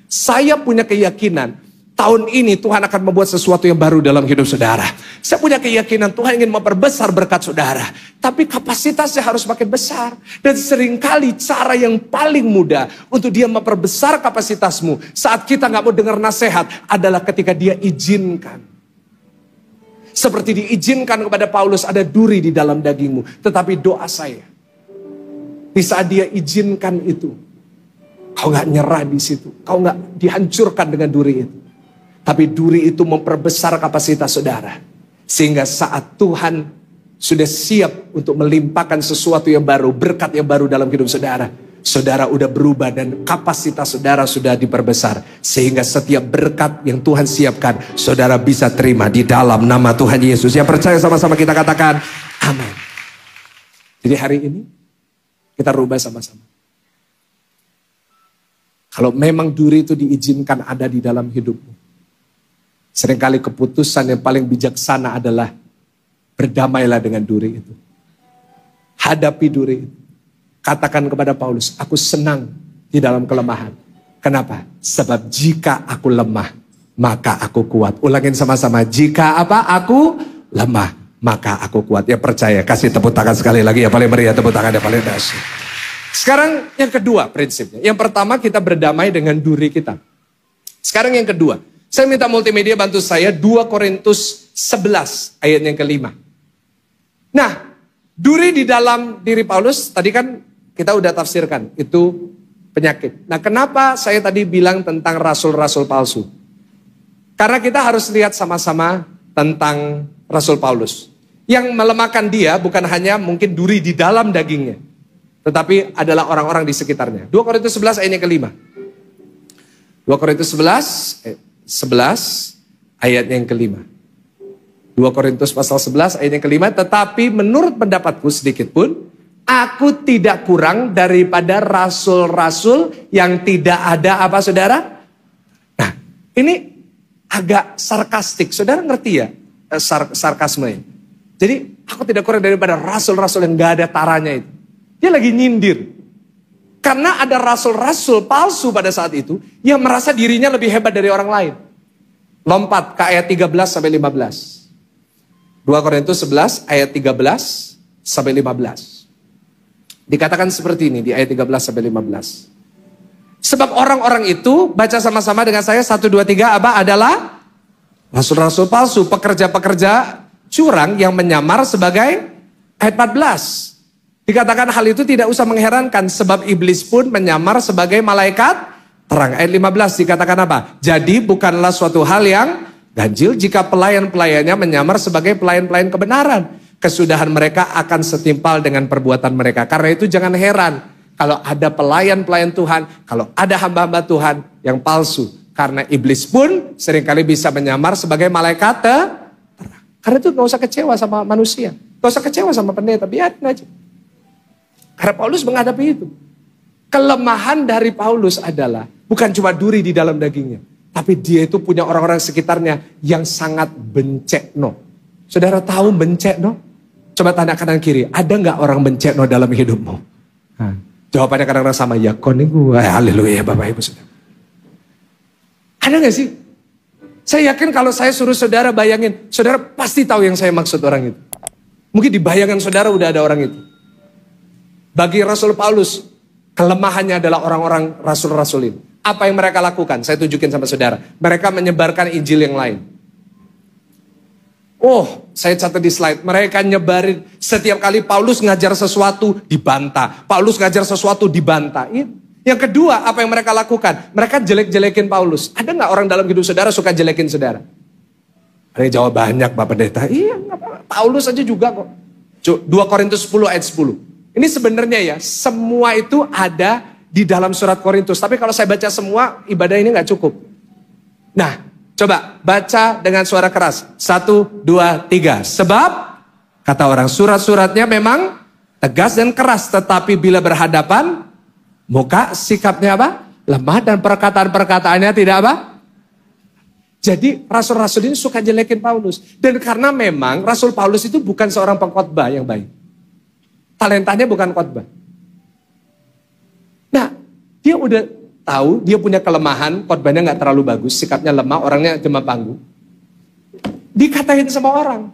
S1: Saya punya keyakinan tahun ini Tuhan akan membuat sesuatu yang baru dalam hidup saudara. Saya punya keyakinan Tuhan ingin memperbesar berkat saudara. Tapi kapasitasnya harus makin besar. Dan seringkali cara yang paling mudah untuk dia memperbesar kapasitasmu saat kita gak mau dengar nasihat adalah ketika dia izinkan. Seperti diizinkan kepada Paulus, ada duri di dalam dagingmu. Tetapi doa saya, di saat dia izinkan itu, kau gak nyerah di situ. Kau gak dihancurkan dengan duri itu. Tapi duri itu memperbesar kapasitas saudara. Sehingga saat Tuhan sudah siap untuk melimpahkan sesuatu yang baru, berkat yang baru dalam hidup saudara, saudara udah berubah dan kapasitas saudara sudah diperbesar. Sehingga setiap berkat yang Tuhan siapkan, saudara bisa terima di dalam nama Tuhan Yesus. Yang percaya sama-sama kita katakan, amin. Jadi hari ini, kita rubah sama-sama. Kalau memang duri itu diizinkan ada di dalam hidupmu, seringkali keputusan yang paling bijaksana adalah berdamailah dengan duri itu. Hadapi duri itu. Katakan kepada Paulus, aku senang di dalam kelemahan. Kenapa? Sebab jika aku lemah, maka aku kuat. Ulangin sama-sama, jika apa? Aku lemah, maka aku kuat. Ya percaya, kasih tepuk tangan sekali lagi. Ya paling meriah tepuk tangan, ya paling dahsyat. Sekarang yang kedua prinsipnya. Yang pertama kita berdamai dengan duri kita. Sekarang yang kedua. Saya minta multimedia bantu saya 2 Korintus 11 ayat yang kelima. Nah, duri di dalam diri Paulus tadi kan kita udah tafsirkan itu penyakit. Nah, kenapa saya tadi bilang tentang rasul-rasul palsu? Karena kita harus lihat sama-sama tentang Rasul Paulus. Yang melemahkan dia bukan hanya mungkin duri di dalam dagingnya, tetapi adalah orang-orang di sekitarnya. 2 Korintus 11 ayat yang kelima. 2 Korintus 11 11 ayatnya yang kelima. 2 Korintus pasal 11 ayat yang kelima, tetapi menurut pendapatku sedikit pun, aku tidak kurang daripada rasul-rasul yang tidak ada apa saudara? Nah, ini agak sarkastik, saudara ngerti ya sarkasme ini? Jadi aku tidak kurang daripada rasul-rasul yang gak ada taranya itu. Dia lagi nyindir. Karena ada rasul-rasul palsu pada saat itu yang merasa dirinya lebih hebat dari orang lain. Lompat ke ayat 13 sampai 15. 2 Korintus 11 ayat 13 sampai 15. Dikatakan seperti ini di ayat 13 sampai 15. Sebab orang-orang itu, baca sama-sama dengan saya 1, 2, 3, apa adalah rasul-rasul palsu, pekerja-pekerja curang yang menyamar sebagai ayat 14. Dikatakan hal itu tidak usah mengherankan sebab iblis pun menyamar sebagai malaikat terang. Ayat 15 dikatakan apa? Jadi bukanlah suatu hal yang ganjil jika pelayan-pelayannya menyamar sebagai pelayan-pelayan kebenaran. Kesudahan mereka akan setimpal dengan perbuatan mereka. Karena itu jangan heran kalau ada pelayan-pelayan Tuhan, kalau ada hamba-hamba Tuhan yang palsu. Karena iblis pun seringkali bisa menyamar sebagai malaikat terang. Karena itu gak usah kecewa sama manusia. Gak usah kecewa sama pendeta, biarin aja. Karena Paulus menghadapi itu. Kelemahan dari Paulus adalah bukan cuma duri di dalam dagingnya. Tapi dia itu punya orang-orang sekitarnya yang sangat bencekno. Saudara tahu bencekno? Coba tanya kanan kiri, ada gak orang bencekno dalam hidupmu? Jawabannya kadang-kadang sama, ya koning gue. Haleluya Bapak Ibu Saudara. Ada gak sih? Saya yakin kalau saya suruh saudara bayangin, saudara pasti tahu yang saya maksud orang itu. Mungkin di bayangan saudara udah ada orang itu. Bagi Rasul Paulus, kelemahannya adalah orang-orang rasul-rasul ini. Apa yang mereka lakukan? Saya tunjukin sama saudara. Mereka menyebarkan Injil yang lain. Oh, saya catat di slide. Mereka nyebarin setiap kali Paulus ngajar sesuatu dibantah. Paulus ngajar sesuatu dibantah. Yang kedua, apa yang mereka lakukan? Mereka jelek-jelekin Paulus. Ada nggak orang dalam hidup saudara suka jelekin saudara? Ada yang jawab banyak Bapak Pendeta. Iya, nggak apa-apa. Paulus aja juga kok. 2 Korintus 10 ayat 10. Ini sebenarnya ya, semua itu ada di dalam surat Korintus. Tapi kalau saya baca semua, ibadah ini nggak cukup. Nah, coba baca dengan suara keras. 1, 2, 3. Sebab, kata orang, surat-suratnya memang tegas dan keras. Tetapi bila berhadapan, muka sikapnya apa? Lemah dan perkataan-perkataannya tidak apa? Jadi rasul-rasul ini suka jelekin Paulus. Dan karena memang Rasul Paulus itu bukan seorang pengkhotbah yang baik. Talentanya bukan khotbah. Nah, dia udah tahu dia punya kelemahan, khotbahnya gak terlalu bagus, sikapnya lemah, orangnya cuma panggung. Dikatain sama orang.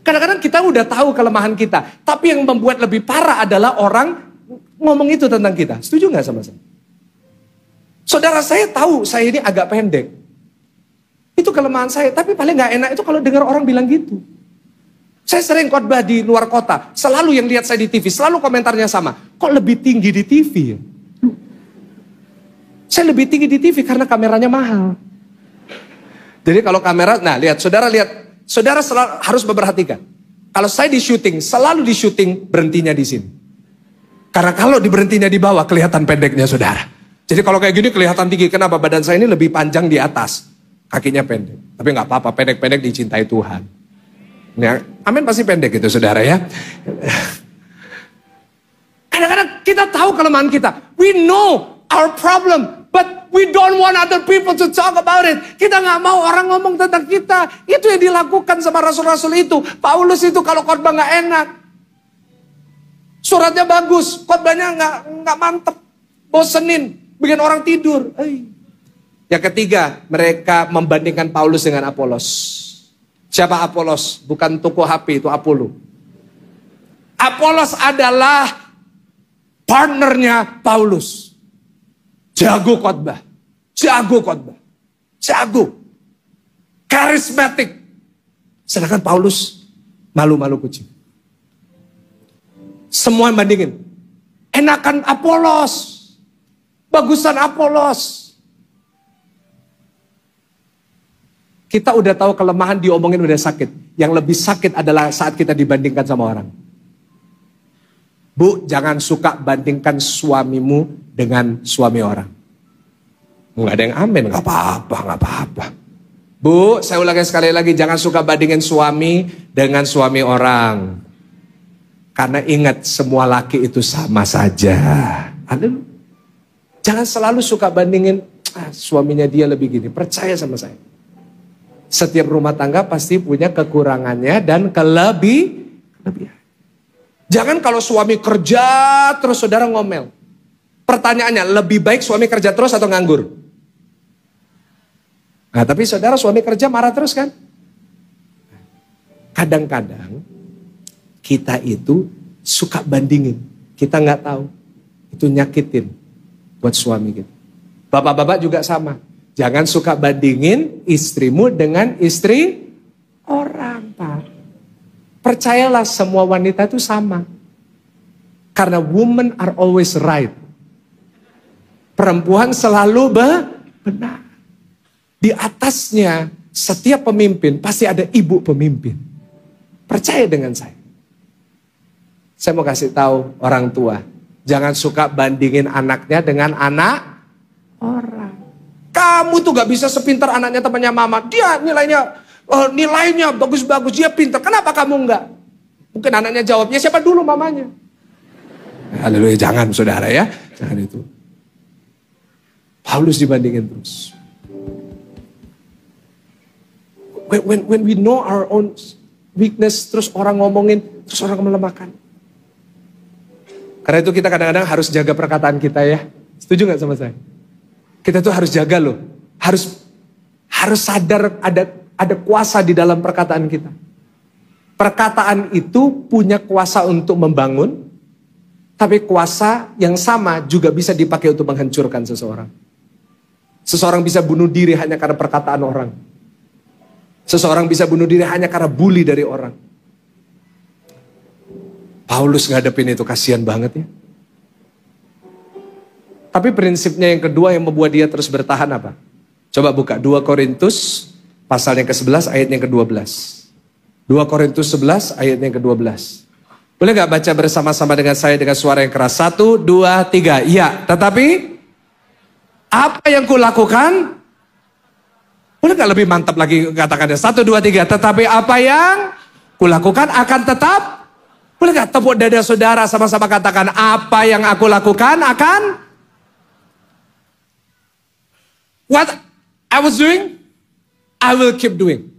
S1: Kadang-kadang kita udah tahu kelemahan kita, tapi yang membuat lebih parah adalah orang ngomong itu tentang kita. Setuju gak sama saya? Saudara saya tahu saya ini agak pendek. Itu kelemahan saya, tapi paling gak enak itu kalau dengar orang bilang gitu. Saya sering khotbah di luar kota, selalu yang lihat saya di TV, selalu komentarnya sama. Kok lebih tinggi di TV? Saya lebih tinggi di TV karena kameranya mahal. Jadi kalau kamera, nah lihat, saudara selalu harus memperhatikan. Kalau saya di syuting, selalu di syuting berhentinya di sini. Karena kalau diberhentinya di bawah, kelihatan pendeknya saudara. Jadi kalau kayak gini kelihatan tinggi, kenapa? Badan saya ini lebih panjang di atas, kakinya pendek. Tapi nggak apa-apa, pendek-pendek dicintai Tuhan. Ya, amin pasti pendek gitu saudara ya. Kadang-kadang kita tahu kelemahan kita. We know our problem, but we don't want other people to talk about it. Kita nggak mau orang ngomong tentang kita. Itu yang dilakukan sama rasul-rasul itu. Paulus itu kalau khotbah nggak enak. Suratnya bagus, khotbahnya nggak mantep, bosenin, bikin orang tidur. Yang ketiga, mereka membandingkan Paulus dengan Apolos. Siapa Apolos? Bukan toko HP, itu Apollo. Apolos adalah partnernya Paulus. Jago khotbah. Jago. Karismatik. Sedangkan Paulus malu-malu kucing. Semua yang bandingin. Enakan Apolos. Bagusan Apolos. Kita udah tahu kelemahan diomongin udah sakit. Yang lebih sakit adalah saat kita dibandingkan sama orang. Bu, jangan suka bandingkan suamimu dengan suami orang. Nggak ada yang amin, nggak apa-apa, nggak apa-apa. Bu, saya ulangi sekali lagi, jangan suka bandingin suami dengan suami orang. Karena ingat, semua laki itu sama saja. Aduh. Jangan selalu suka bandingin, suaminya dia lebih gini. Percaya sama saya. Setiap rumah tangga pasti punya kekurangannya dan kelebihan. Jangan kalau suami kerja terus saudara ngomel. Pertanyaannya, lebih baik suami kerja terus atau nganggur? Nah, tapi saudara suami kerja marah terus kan? Kadang-kadang kita itu suka bandingin. Kita nggak tahu. Itu nyakitin buat suami kita. Bapak-bapak juga sama. Jangan suka bandingin istrimu dengan istri orang, Pak. Percayalah semua wanita itu sama. Karena women are always right. Perempuan selalu benar. Di atasnya setiap pemimpin pasti ada ibu pemimpin. Percaya dengan saya. Saya mau kasih tahu orang tua. Jangan suka bandingin anaknya dengan anak orang. Kamu tuh gak bisa sepintar anaknya temannya mama. Dia nilainya bagus-bagus. Dia pintar. Kenapa kamu enggak? Mungkin anaknya jawabnya siapa dulu mamanya. Haleluya, jangan saudara ya. Jangan itu. Paulus dibandingin terus. When we know our own weakness, terus orang ngomongin, terus orang melemahkan. Karena itu kita kadang-kadang harus jaga perkataan kita ya. Setuju gak sama saya? Kita tuh harus jaga loh. Harus sadar ada kuasa di dalam perkataan kita. Perkataan itu punya kuasa untuk membangun. Tapi kuasa yang sama juga bisa dipakai untuk menghancurkan seseorang. Seseorang bisa bunuh diri hanya karena perkataan orang. Seseorang bisa bunuh diri hanya karena bully dari orang. Paulus ngadepin itu kasihan banget ya. Tapi prinsipnya yang kedua yang membuat dia terus bertahan apa? Coba buka 2 Korintus pasal yang ke-11 ayat yang ke-12. 2 Korintus 11 ayat yang ke-12. Boleh gak baca bersama-sama dengan saya dengan suara yang keras? 1, 2, 3. Ya, tetapi apa yang kulakukan? Boleh gak lebih mantap lagi katakannya? 1, 2, 3. Tetapi apa yang kulakukan akan tetap. Boleh gak tepuk dada saudara sama-sama katakan. Apa yang aku lakukan akan. What I was doing, I will keep doing.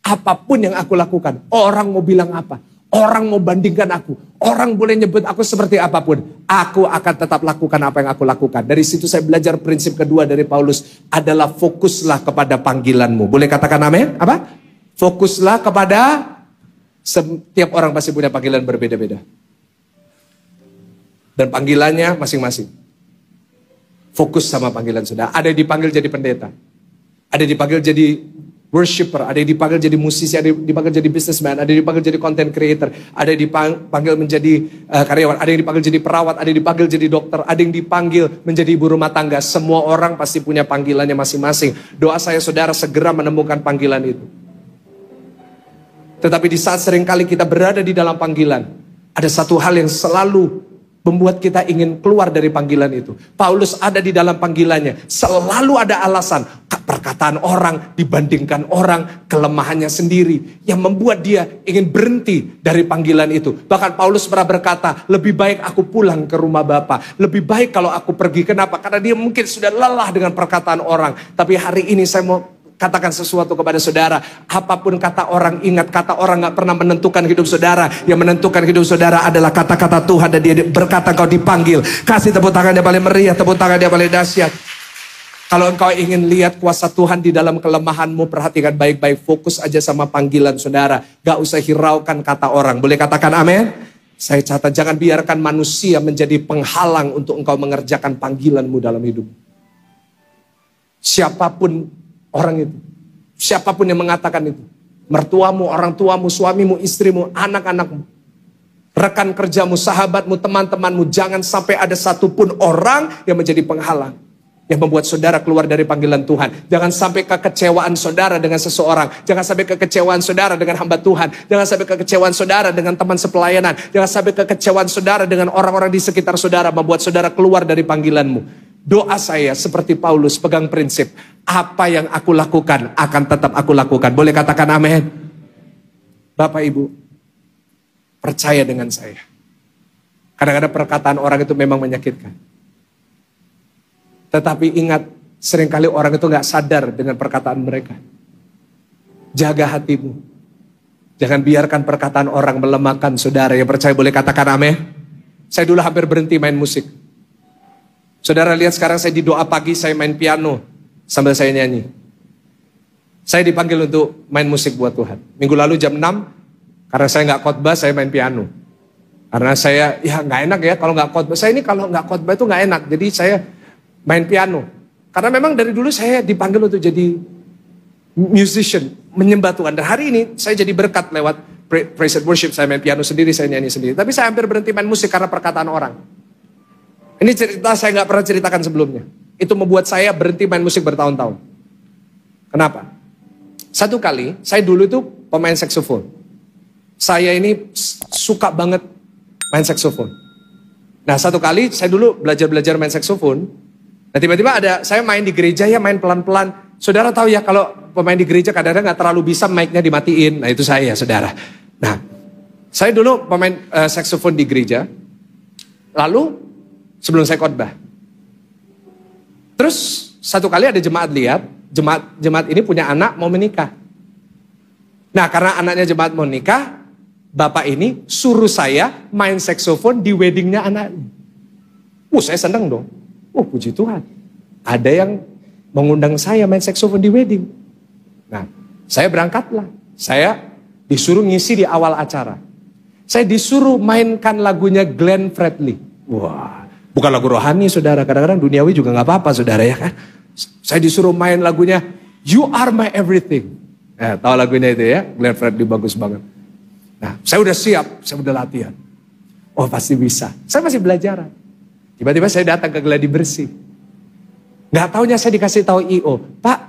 S1: Apapun yang aku lakukan. Orang mau bilang apa. Orang mau bandingkan aku. Orang boleh nyebut aku seperti apapun. Aku akan tetap lakukan apa yang aku lakukan. Dari situ saya belajar prinsip kedua dari Paulus. Adalah fokuslah kepada panggilanmu. Boleh katakan amin? Apa? Fokuslah kepada. Setiap orang pasti punya panggilan berbeda-beda. Dan panggilannya masing-masing. Fokus sama panggilan saudara. Ada yang dipanggil jadi pendeta. Ada yang dipanggil jadi worshiper, ada yang dipanggil jadi musisi, ada yang dipanggil jadi businessman, ada yang dipanggil jadi content creator, ada yang dipanggil menjadi karyawan, ada yang dipanggil jadi perawat, ada yang dipanggil jadi dokter, ada yang dipanggil menjadi ibu rumah tangga. Semua orang pasti punya panggilannya masing-masing. Doa saya saudara segera menemukan panggilan itu. Tetapi di saat seringkali kita berada di dalam panggilan, ada satu hal yang selalu membuat kita ingin keluar dari panggilan itu. Paulus ada di dalam panggilannya. Selalu ada alasan. Perkataan orang, dibandingkan orang, kelemahannya sendiri. Yang membuat dia ingin berhenti dari panggilan itu. Bahkan Paulus pernah berkata, lebih baik aku pulang ke rumah Bapa. Lebih baik kalau aku pergi. Kenapa? Karena dia mungkin sudah lelah dengan perkataan orang. Tapi hari ini saya mau katakan sesuatu kepada saudara. Apapun kata orang, ingat kata orang gak pernah menentukan hidup saudara. Yang menentukan hidup saudara adalah kata-kata Tuhan. Dan dia berkata kau dipanggil. Kasih tepuk tangan yang paling meriah, tepuk tangan yang paling dahsyat. Kalau engkau ingin lihat kuasa Tuhan di dalam kelemahanmu, perhatikan baik-baik. Fokus aja sama panggilan saudara. Gak usah hiraukan kata orang. Boleh katakan amin? Saya catat, jangan biarkan manusia menjadi penghalang untuk engkau mengerjakan panggilanmu dalam hidup. Siapapun orang itu. Siapapun yang mengatakan itu. Mertuamu, orang tuamu, suamimu, istrimu, anak-anakmu. Rekan kerjamu, sahabatmu, teman-temanmu. Jangan sampai ada satupun orang yang menjadi penghalang. Yang membuat saudara keluar dari panggilan Tuhan. Jangan sampai kekecewaan saudara dengan seseorang. Jangan sampai kekecewaan saudara dengan hamba Tuhan. Jangan sampai kekecewaan saudara dengan teman sepelayanan. Jangan sampai kekecewaan saudara dengan orang-orang di sekitar saudara. Membuat saudara keluar dari panggilanmu. doa saya seperti Paulus, pegang prinsip. Apa yang aku lakukan akan tetap aku lakukan. Boleh katakan amin? Bapak Ibu, percaya dengan saya. Kadang-kadang perkataan orang itu memang menyakitkan. Tetapi ingat, seringkali orang itu gak sadar dengan perkataan mereka. Jaga hatimu. Jangan biarkan perkataan orang melemahkan saudara. Yang percaya boleh katakan amin. Saya dulu hampir berhenti main musik. Saudara lihat sekarang saya di doa pagi, saya main piano sambil saya nyanyi. Saya dipanggil untuk main musik buat Tuhan. Minggu lalu jam 6, karena saya gak khotbah, saya main piano. Karena saya, ya gak enak ya kalau gak khotbah. Saya ini kalau gak khotbah itu gak enak. Jadi saya main piano. Karena memang dari dulu saya dipanggil untuk jadi musician, menyembah Tuhan. Dan hari ini saya jadi berkat lewat praise and worship. Saya main piano sendiri, saya nyanyi sendiri. Tapi saya hampir berhenti main musik karena perkataan orang. Ini cerita saya gak pernah ceritakan sebelumnya. Itu membuat saya berhenti main musik bertahun-tahun. Kenapa? Satu kali, saya dulu itu pemain saksofon. Saya ini suka banget main saksofon. Nah satu kali saya dulu belajar main saksofon. Nah tiba-tiba saya main di gereja ya, main pelan-pelan. Saudara tahu ya kalau pemain di gereja kadang-kadang gak terlalu bisa mic-nya dimatiin. Nah itu saya saudara. Nah saya dulu pemain saksofon di gereja. Lalu sebelum saya khotbah. Terus satu kali ada jemaat lihat, jemaat ini punya anak mau menikah. Nah karena anaknya jemaat mau nikah, bapak ini suruh saya main saksofon di weddingnya anaknya. Saya senang dong. Puji Tuhan. Ada yang mengundang saya main saksofon di wedding. Nah saya berangkatlah. Saya disuruh ngisi di awal acara. Saya disuruh mainkan lagunya Glenn Fredly. Wah, bukan lagu rohani saudara. Kadang-kadang duniawi juga gak apa-apa saudara ya kan. Saya disuruh main lagunya You Are My Everything. Tahu lagunya itu ya. Glenn Fredly bagus banget. Nah saya udah siap. Saya udah latihan. Pasti bisa. Saya masih belajar. Tiba-tiba saya datang ke Gladi Bersih. Gak taunya saya dikasih tahu I.O. Pak,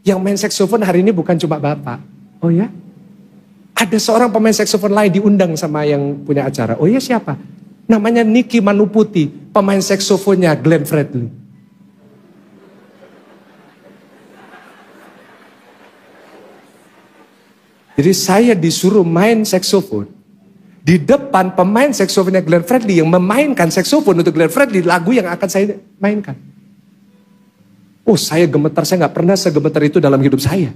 S1: yang main saksofon hari ini bukan cuma Bapak. Oh ya? Ada seorang pemain saksofon lain diundang sama yang punya acara. Oh ya siapa? Namanya Niki Manuputi, pemain saksofonnya Glenn Fredly. Jadi saya disuruh main saksofon di depan pemain saksofonnya Glenn Fredly yang memainkan saksofon untuk Glenn Fredly, lagu yang akan saya mainkan. Saya gemetar, saya gak pernah segemetar itu dalam hidup saya.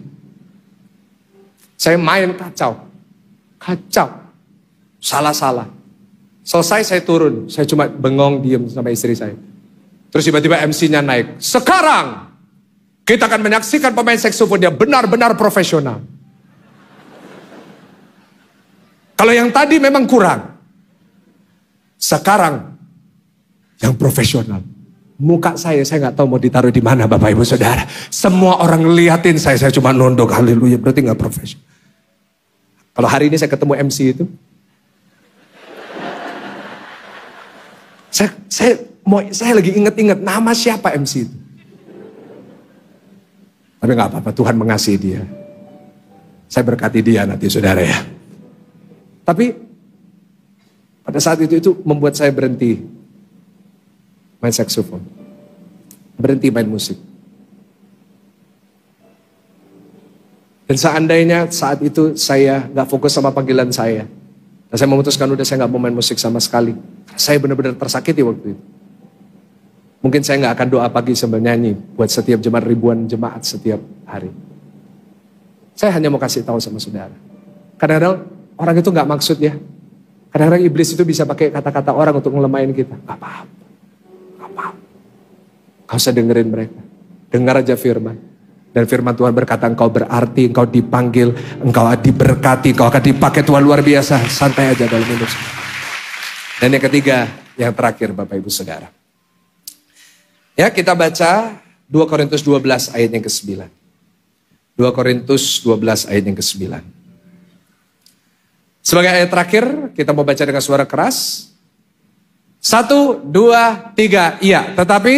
S1: Saya main kacau. Salah-salah. Selesai saya turun, saya cuma bengong diem sama istri saya. Terus tiba-tiba MC-nya naik. Sekarang kita akan menyaksikan pemain saksofon dia benar-benar profesional. Kalau yang tadi memang kurang. Sekarang yang profesional. Muka saya gak tahu mau ditaruh di mana Bapak Ibu Saudara. Semua orang ngeliatin saya cuma nunduk. Haleluya, berarti gak profesional. Kalau hari ini saya ketemu MC itu. Saya lagi inget-inget nama siapa MC itu. Tapi gak apa-apa, Tuhan mengasihi dia. Saya berkati dia nanti saudara ya. Tapi pada saat itu membuat saya berhenti main saksofon. Berhenti main musik. Dan seandainya saat itu saya gak fokus sama panggilan saya. Dan saya memutuskan udah saya gak mau main musik sama sekali. Saya benar-benar tersakiti waktu itu. Mungkin saya gak akan doa pagi sambil nyanyi buat setiap jemaat, ribuan jemaat setiap hari. Saya hanya mau kasih tahu sama saudara. Kadang-kadang orang itu gak maksud ya. Kadang-kadang iblis itu bisa pakai kata-kata orang untuk ngelemahin kita. Gak apa-apa. Kau usah dengerin mereka. Dengar aja firman. Dan firman Tuhan berkata engkau berarti, engkau dipanggil, engkau diberkati, engkau akan dipakai Tuhan luar biasa. Santai aja dalam hidup. Dan yang ketiga, yang terakhir Bapak Ibu Saudara. Ya kita baca 2 Korintus 12 ayat yang ke-9. 2 Korintus 12 ayat yang ke-9. Sebagai ayat terakhir, kita mau baca dengan suara keras. 1, 2, 3, iya. Tetapi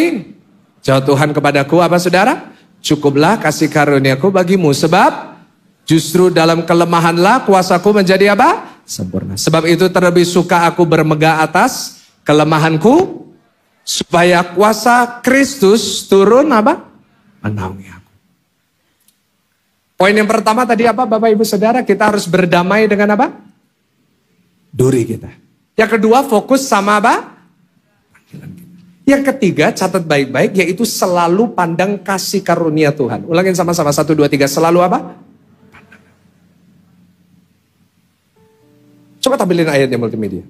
S1: jawab Tuhan kepadaku apa saudara? Cukuplah kasih karuniaku bagimu. Sebab justru dalam kelemahanlah kuasaku menjadi apa? Sempurna. Sebab itu terlebih suka aku bermegah atas kelemahanku. Supaya kuasa Kristus turun apa? Menaungi aku. Poin yang pertama tadi apa Bapak Ibu Saudara? Kita harus berdamai dengan apa? Duri kita. Yang kedua fokus sama apa? Panggilan kita. Yang ketiga catat baik-baik yaitu selalu pandang kasih karunia Tuhan. Ulangin sama-sama 1, 2, 3. Selalu apa? Coba tampilin ayatnya multimedia.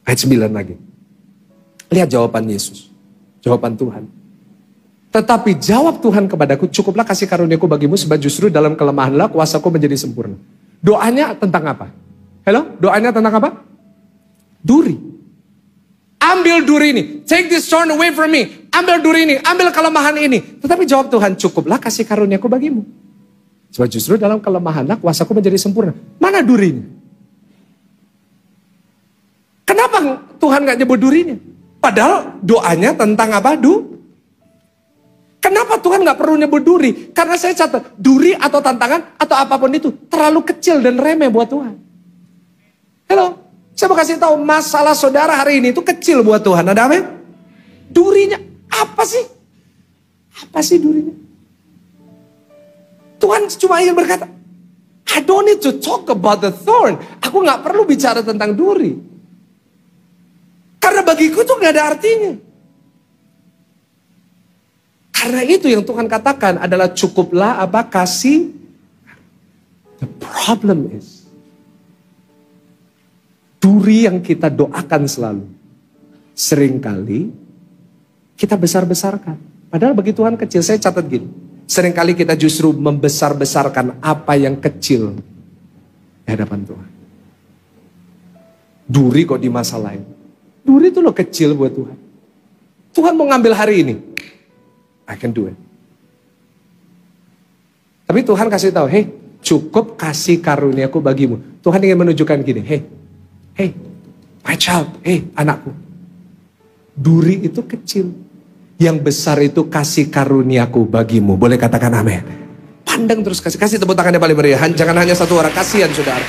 S1: Ayat 9 lagi. Lihat jawaban Yesus. Jawaban Tuhan. Tetapi jawab Tuhan kepadaku, cukuplah kasih karuniaku bagimu sebab justru dalam kelemahanlah kuasaku menjadi sempurna. Doanya tentang apa? Halo? Doanya tentang apa? Duri. Ambil duri ini. Take this thorn away from me. Ambil duri ini. Ambil kelemahan ini. Tetapi jawab Tuhan, cukuplah kasih karuniaku bagimu. Sebab justru dalam kelemahanlah kuasaku menjadi sempurna. Mana durinya? Kenapa Tuhan gak nyebut durinya? Padahal doanya tentang apa? Kenapa Tuhan gak perlu nyebut duri? Karena saya catat, duri atau tantangan atau apapun itu terlalu kecil dan remeh buat Tuhan. Halo, saya mau kasih tahu masalah saudara hari ini itu kecil buat Tuhan. Ada apa? Durinya apa sih? Apa sih durinya? Tuhan cuma ingin berkata, I don't need to talk about the thorn. Aku gak perlu bicara tentang duri. Karena bagiku itu gak ada artinya. Karena itu yang Tuhan katakan adalah cukuplah apa kasih. The problem is duri yang kita doakan selalu seringkali kita besar-besarkan. Padahal bagi Tuhan kecil. Saya catat gini. Seringkali kita justru membesar-besarkan apa yang kecil di hadapan Tuhan. Duri kok dimasalahin. Duri itu loh kecil buat Tuhan. Tuhan mau ngambil hari ini. I can do it. Tapi Tuhan kasih tahu, hey, cukup kasih karuniaku bagimu. Tuhan ingin menunjukkan gini, hey, my child, hey, anakku. Duri itu kecil. Yang besar itu kasih karuniaku bagimu. Boleh katakan amin. Pandang terus kasih tepuk tangannya paling meriah. Jangan hanya satu orang, kasihan saudara.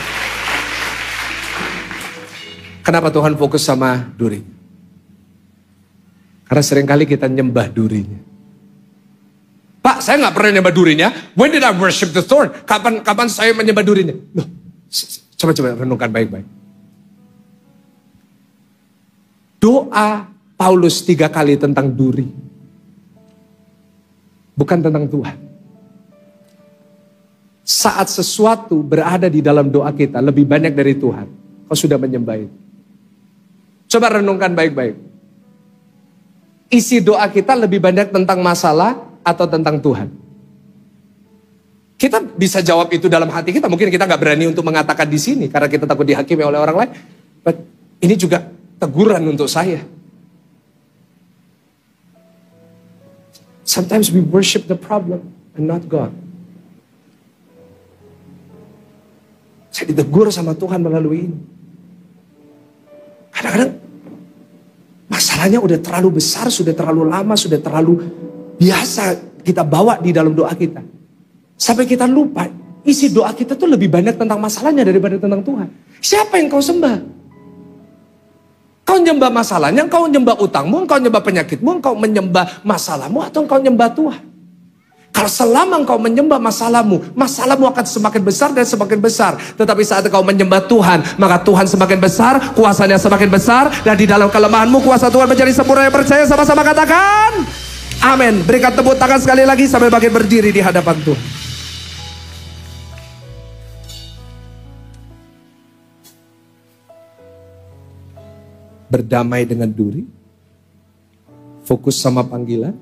S1: Kenapa Tuhan fokus sama duri? Karena seringkali kita nyembah durinya. Pak, saya nggak pernah nyembah durinya. When did I worship the thorn? Kapan saya menyembah durinya? Loh, coba renungkan baik-baik. Doa Paulus 3 kali tentang duri. Bukan tentang Tuhan. Saat sesuatu berada di dalam doa kita lebih banyak dari Tuhan, kau sudah menyembah itu. Coba renungkan baik-baik. Isi doa kita lebih banyak tentang masalah atau tentang Tuhan? Kita bisa jawab itu dalam hati kita. Mungkin kita gak berani untuk mengatakan di sini karena kita takut dihakimi oleh orang lain. But ini juga teguran untuk saya. Sometimes we worship the problem and not God. Saya ditegur sama Tuhan melalui ini. Kadang-kadang masalahnya udah terlalu besar, sudah terlalu lama, sudah terlalu biasa kita bawa di dalam doa kita. Sampai kita lupa, isi doa kita tuh lebih banyak tentang masalahnya daripada tentang Tuhan. Siapa yang kau sembah? Kau nyembah masalahnya, kau nyembah utangmu, kau nyembah penyakitmu, kau menyembah masalahmu, atau kau nyembah Tuhan? Kalau selama engkau menyembah masalahmu, masalahmu akan semakin besar dan semakin besar. Tetapi saat engkau menyembah Tuhan, maka Tuhan semakin besar, kuasanya semakin besar, dan di dalam kelemahanmu kuasa Tuhan menjadi sempurna. Yang percaya sama-sama katakan amin. Berikan tepuk tangan sekali lagi sampai bangkit berdiri di hadapan Tuhan. Berdamai dengan duri, fokus sama panggilan,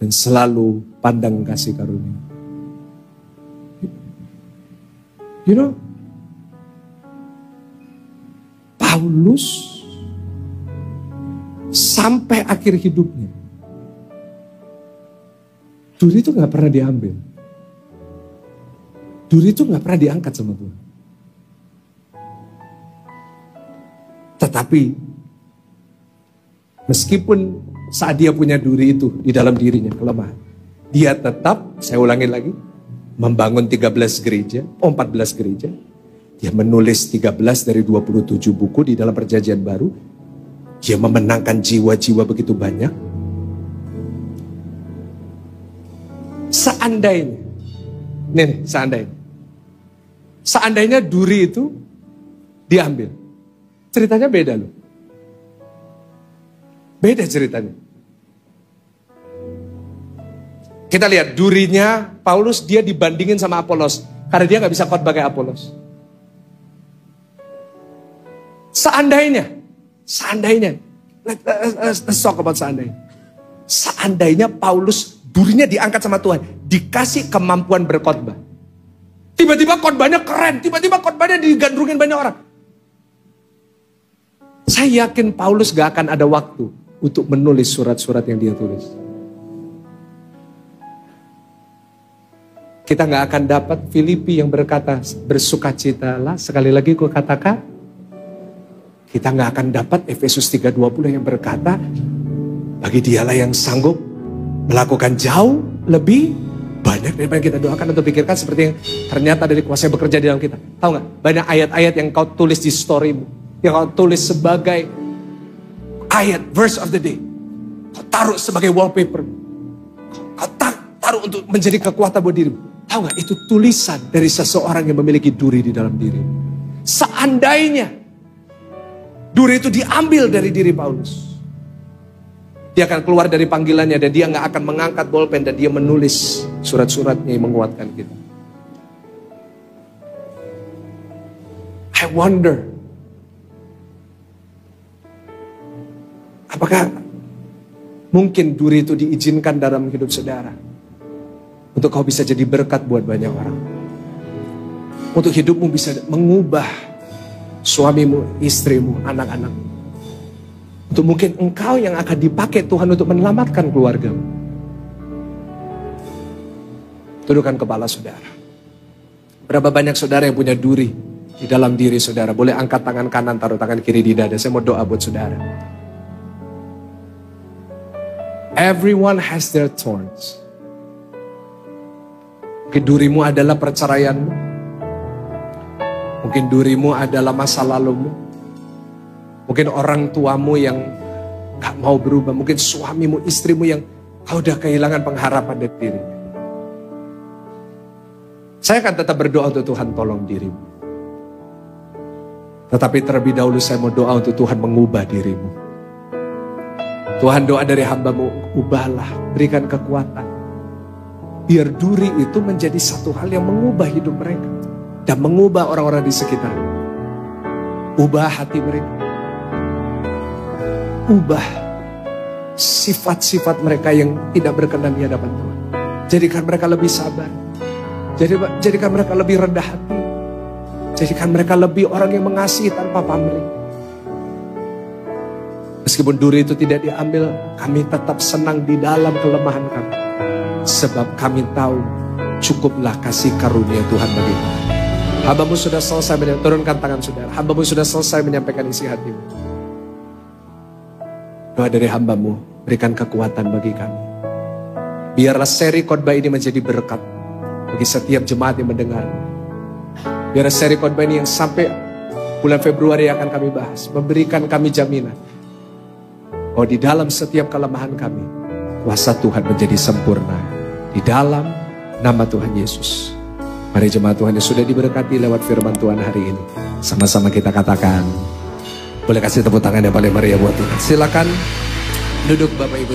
S1: dan selalu pandang kasih karunia. You know, Paulus sampai akhir hidupnya, duri itu gak pernah diambil. Duri itu gak pernah diangkat sama Tuhan. Tetapi meskipun saat dia punya duri itu di dalam dirinya, kelemahan, dia tetap, saya ulangin lagi, membangun 14 gereja. Dia menulis 13 dari 27 buku di dalam perjanjian baru. Dia memenangkan jiwa-jiwa begitu banyak. Seandainya, seandainya duri itu diambil, ceritanya beda loh. Beda ceritanya. Kita lihat durinya Paulus, dia dibandingin sama Apolos. Karena dia gak bisa khotbah kayak Apolos. Seandainya, let's talk about seandainya. Seandainya Paulus, durinya diangkat sama Tuhan, dikasih kemampuan berkhotbah. Tiba-tiba khotbahnya keren, tiba-tiba khotbahnya digandrungin banyak orang. Saya yakin Paulus gak akan ada waktu untuk menulis surat-surat yang dia tulis. Kita gak akan dapat Filipi yang berkata, bersukacitalah, sekali lagi ku katakan. Kita gak akan dapat Efesus 3:20 yang berkata, bagi dialah yang sanggup melakukan jauh lebih banyak daripada kita doakan atau pikirkan, seperti yang ternyata dari kuasa yang bekerja di dalam kita. Tahu gak? Banyak ayat-ayat yang kau tulis di storymu, yang kau tulis sebagai ayat, verse of the day. Kau taruh sebagai wallpaper. Kau taruh untuk menjadi kekuatan buat dirimu. Tahu gak? Itu tulisan dari seseorang yang memiliki duri di dalam diri. Seandainya duri itu diambil dari diri Paulus, dia akan keluar dari panggilannya dan dia gak akan mengangkat bolpen dan dia menulis surat-suratnya yang menguatkan kita. I wonder, apakah mungkin duri itu diizinkan dalam hidup saudara untuk kau bisa jadi berkat buat banyak orang, untuk hidupmu bisa mengubah suamimu, istrimu, anak-anakmu. Untuk mungkin engkau yang akan dipakai Tuhan untuk menyelamatkan keluargamu. Tundukkan kepala saudara. Berapa banyak saudara yang punya duri di dalam diri saudara? Boleh angkat tangan kanan, taruh tangan kiri di dada. Saya mau doa buat saudara. Everyone has their thorns. Mungkin durimu adalah perceraianmu. Mungkin durimu adalah masa lalumu. Mungkin orang tuamu yang gak mau berubah. Mungkin suamimu, istrimu yang kau udah kehilangan pengharapan dari dirinya. Saya akan tetap berdoa untuk Tuhan tolong dirimu. Tetapi terlebih dahulu saya mau doa untuk Tuhan mengubah dirimu. Tuhan, doa dari hambamu, ubahlah, berikan kekuatan. Biar duri itu menjadi satu hal yang mengubah hidup mereka. Dan mengubah orang-orang di sekitar. Ubah hati mereka. Ubah sifat-sifat mereka yang tidak berkenan di hadapan Tuhan. Jadikan mereka lebih sabar. Jadikan mereka lebih rendah hati. Jadikan mereka lebih orang yang mengasihi tanpa pamrih. Meskipun duri itu tidak diambil, kami tetap senang di dalam kelemahan kami. Sebab kami tahu cukuplah kasih karunia Tuhan bagi kami. Hambamu sudah selesai, turunkan tangan saudara. Hambamu sudah selesai menyampaikan isi hatimu. Doa dari hambamu, berikan kekuatan bagi kami. Biarlah seri khotbah ini menjadi berkat bagi setiap jemaat yang mendengar. Biarlah seri khotbah ini yang sampai bulan Februari akan kami bahas, memberikan kami jaminan. Oh, di dalam setiap kelemahan kami, kuasa Tuhan menjadi sempurna. Di dalam nama Tuhan Yesus. Mari jemaat Tuhan yang sudah diberkati lewat firman Tuhan hari ini, sama-sama kita katakan, boleh kasih tepuk tangan yang paling meriah buat Tuhan. Silakan duduk Bapak Ibu